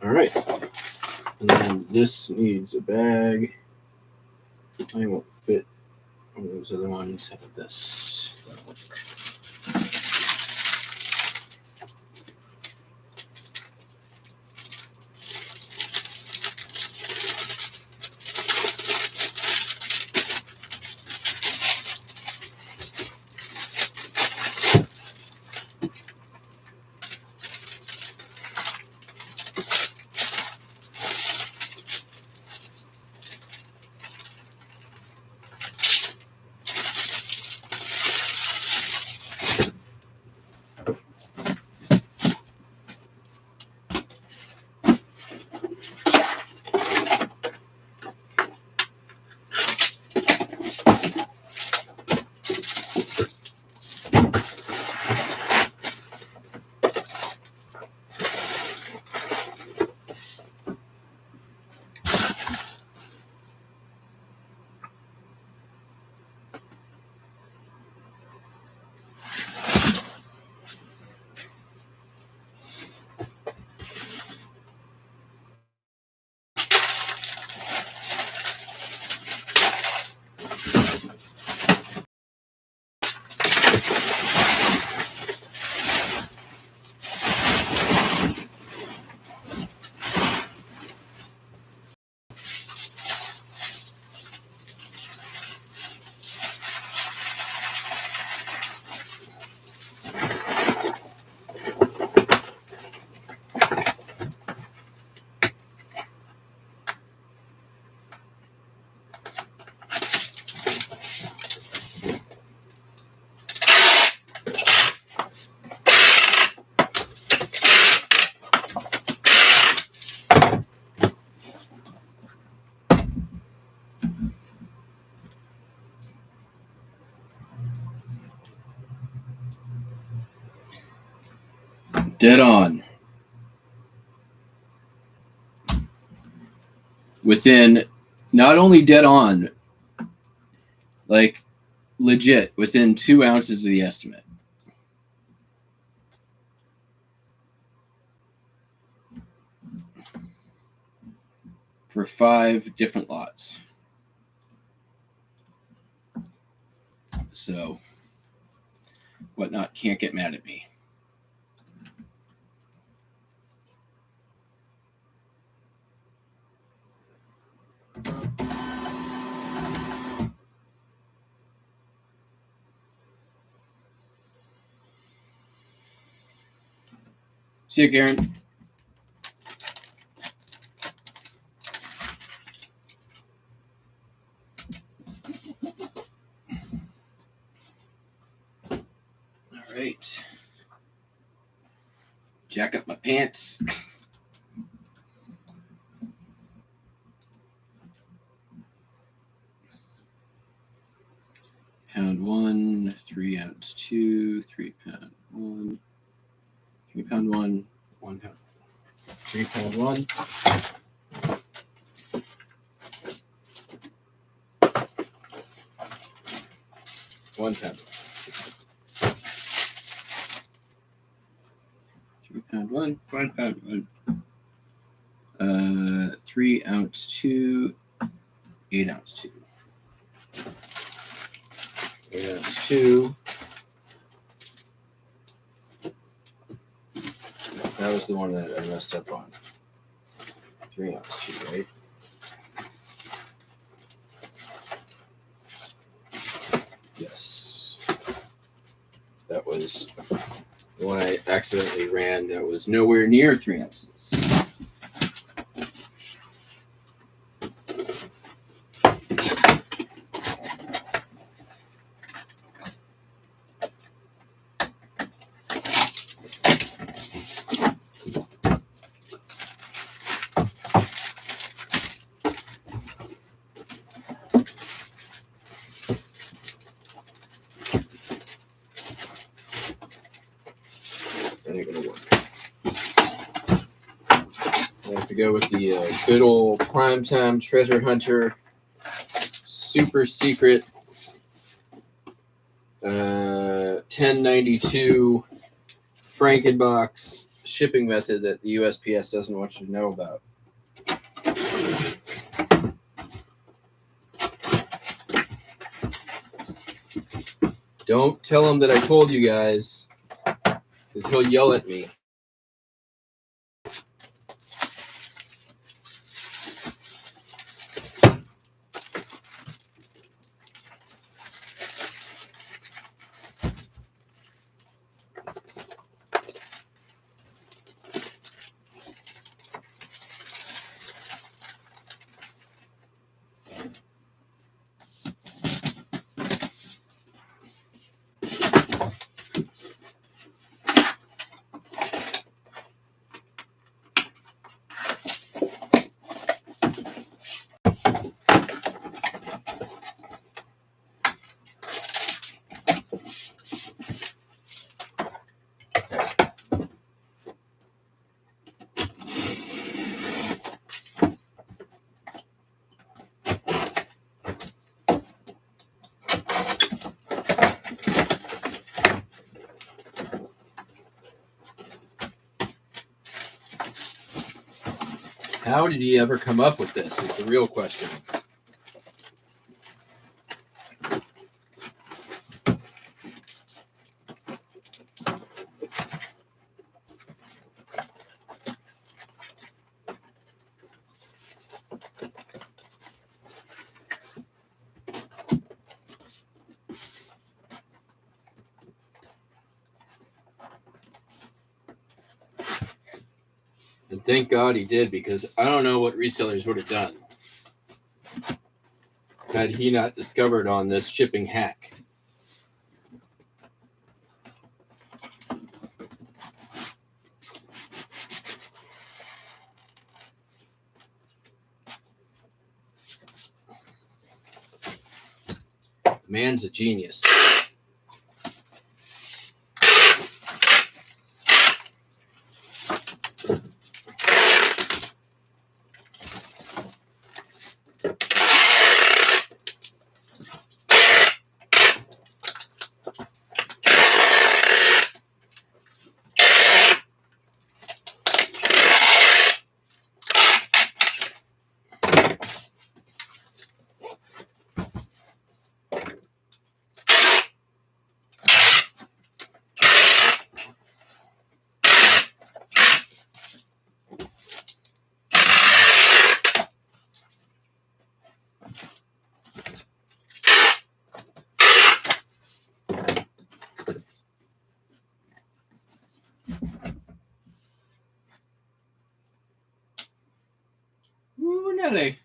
All right, and then this needs a bag. I won't fit one of those other ones. How about this? That'll work. Dead on. Within, not only dead on, like legit, within 2 ounces of the estimate. For 5 different lots. So, Whatnot can't get mad at me. See you, Karen. All right. Jack up my pants. Pound 1, 3 ounce 2, 3 pound 1, 3 pound 1, 1 pound, 3 pound 1. One pound. 3 pound 1, 1 pound 1. 3 ounce 2, 8 ounce 2. 8 ounce 2. That was the one that I messed up on. 3 ounce 2, right? Yes. That was the one I accidentally ran that was nowhere near 3 ounces. That ain't gonna work. I have to go with the good old primetime treasure hunter super secret 1092 Frankenbox shipping method that the USPS doesn't want you to know about. Don't tell him that I told you guys, because he'll yell at me. How did he ever come up with this is the real question. And thank God he did, because I don't know what resellers would have done had he not discovered on this shipping hack. Man's a genius. Nelly.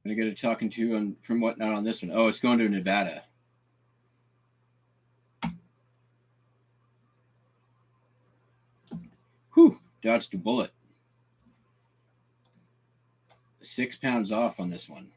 I got a talking to on from Whatnot on this one. Oh, it's going to Nevada. Whew, dodged a bullet. 6 pounds off on this one.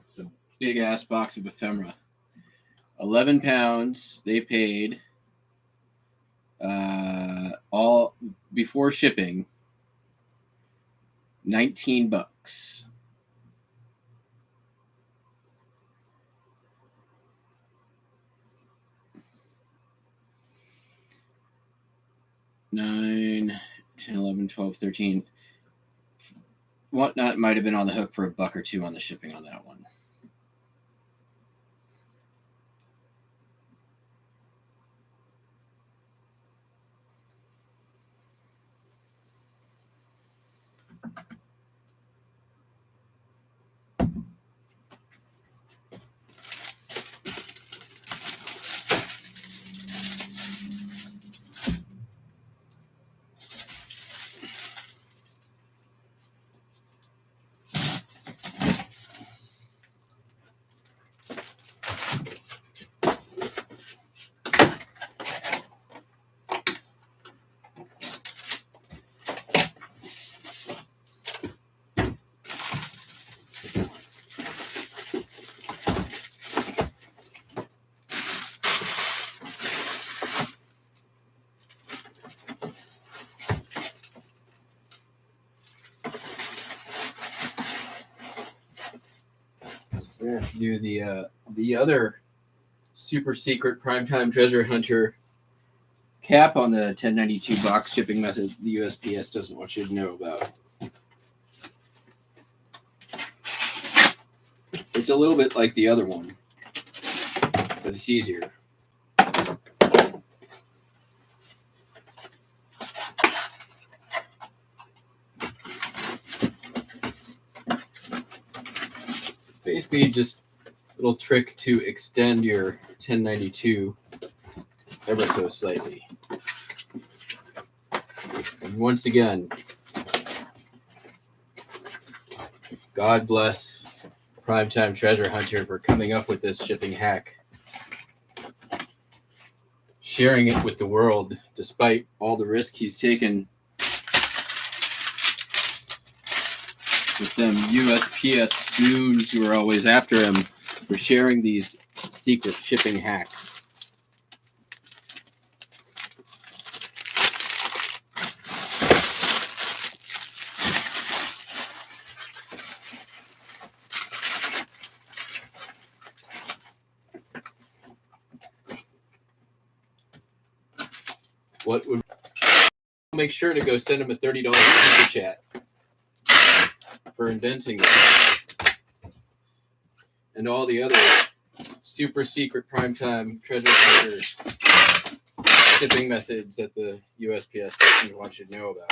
It's a big ass box of ephemera. 11 pounds. They paid all before shipping. $19. $9, $10, $11, $12, $13. Whatnot might have been on the hook for $1 or $2 on the shipping on that one. We're gonna have to do the other super secret primetime treasure hunter cap on the 1092 box shipping method the USPS doesn't want you to know about. It's a little bit like the other one, but it's easier. Basically, just a little trick to extend your 1092 ever so slightly. And once again, God bless Primetime Treasure Hunter for coming up with this shipping hack, sharing it with the world despite all the risk he's taken with them USPS goons who are always after him for sharing these secret shipping hacks. What would make sure to go send him a $30 super chat for inventing it, and all the other super secret primetime treasure hunter shipping methods that the USPS doesn't want you to know about.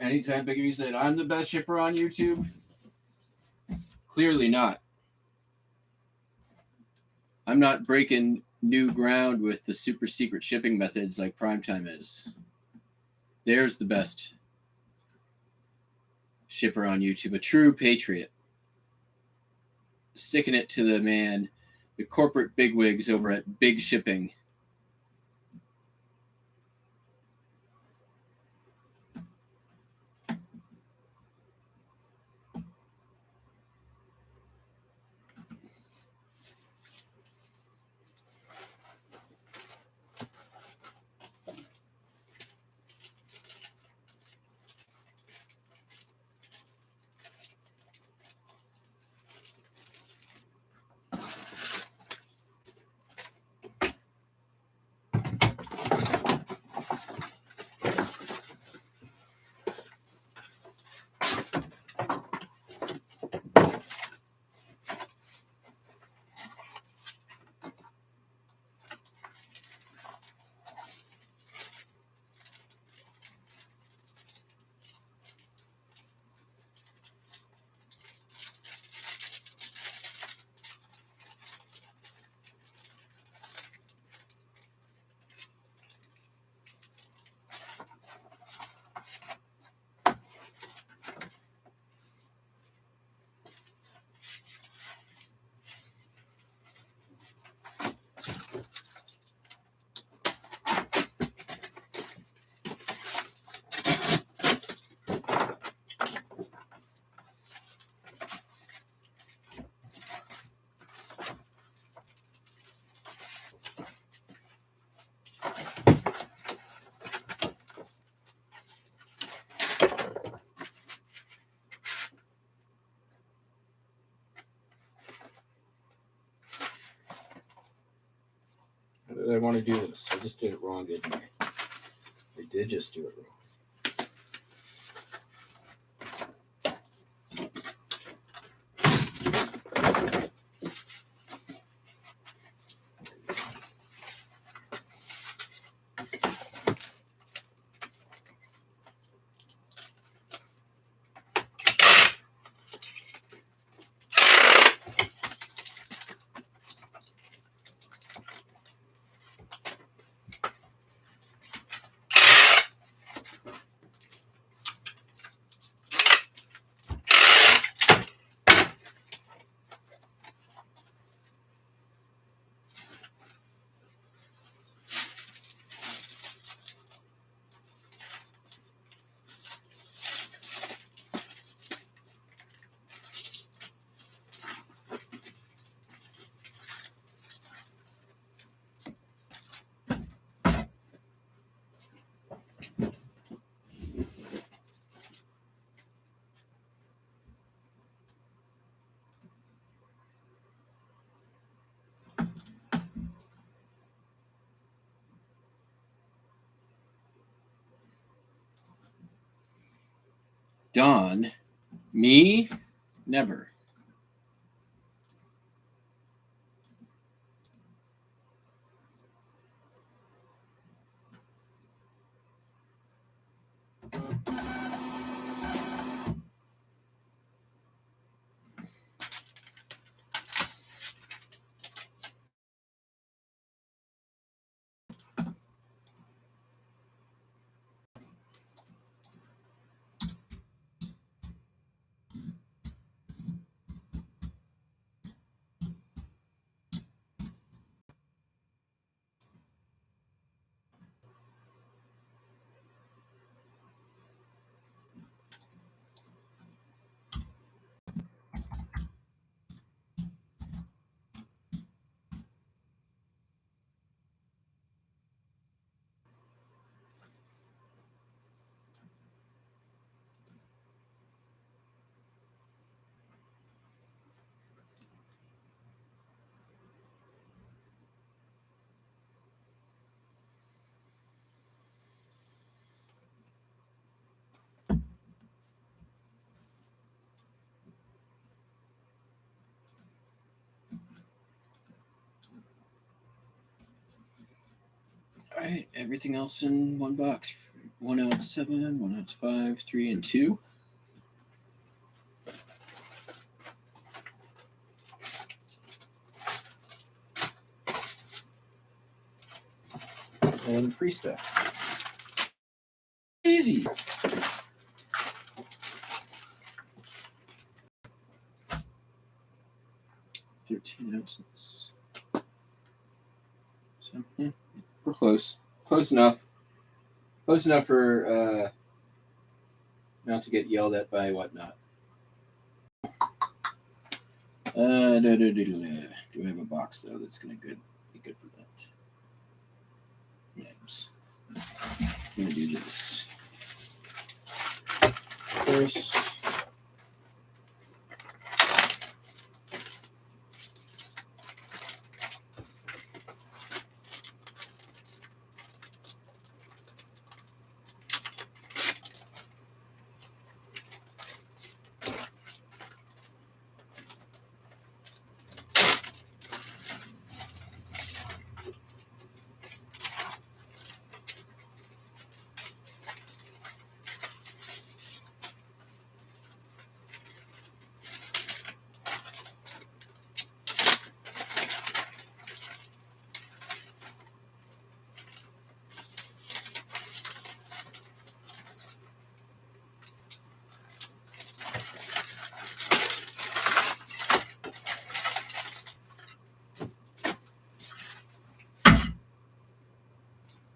Anytime Biggie said, I'm the best shipper on YouTube, clearly not. I'm not breaking new ground with the super secret shipping methods like Primetime is. There's the best shipper on YouTube, a true patriot. Sticking it to the man, the corporate bigwigs over at Big Shipping. How did I want to do this? I just did it wrong, didn't I? I did just do it wrong. Don, me, never. All right, everything else in one box. 1 ounce 7, 1 ounce 5, 3 and 2. And free stuff. Easy. $13 ounces. So we're close. Close enough. Close enough for not to get yelled at by whatnot. Do I have a box though that's gonna be good for that? Yams. I'm gonna do this first.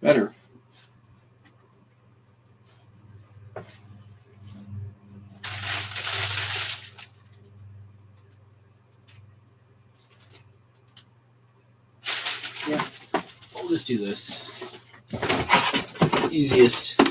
Better. Yeah, we'll just do this. Easiest.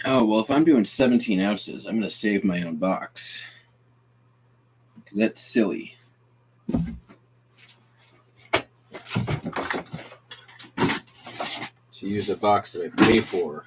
Oh, well, if I'm doing 17 ounces, I'm going to save my own box. Because that's silly. To use a box that I pay for.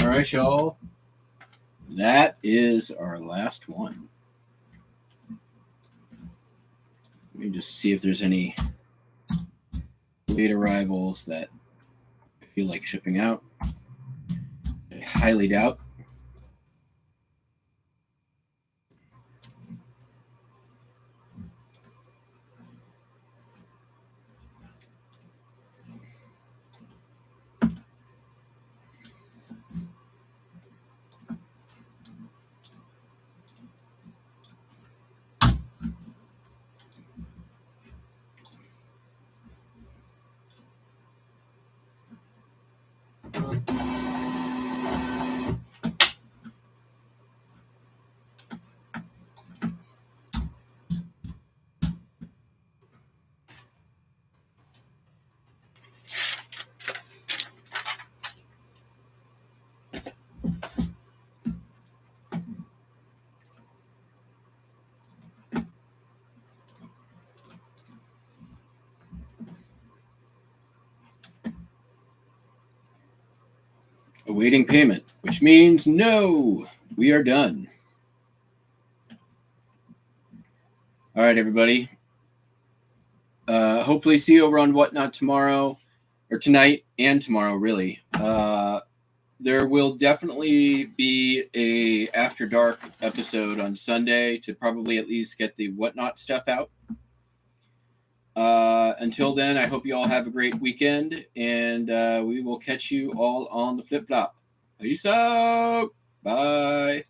All right, y'all. That is our last one. Let me just see if there's any late arrivals that I feel like shipping out. I highly doubt. awaiting payment, which means no, we are done. All right, everybody. Hopefully see you over on Whatnot tomorrow, or tonight and tomorrow, really. There will definitely be a After Dark episode on Sunday to probably at least get the Whatnot stuff out. Until then, I hope you all have a great weekend, and we will catch you all on the flip-flop. Peace out. Bye.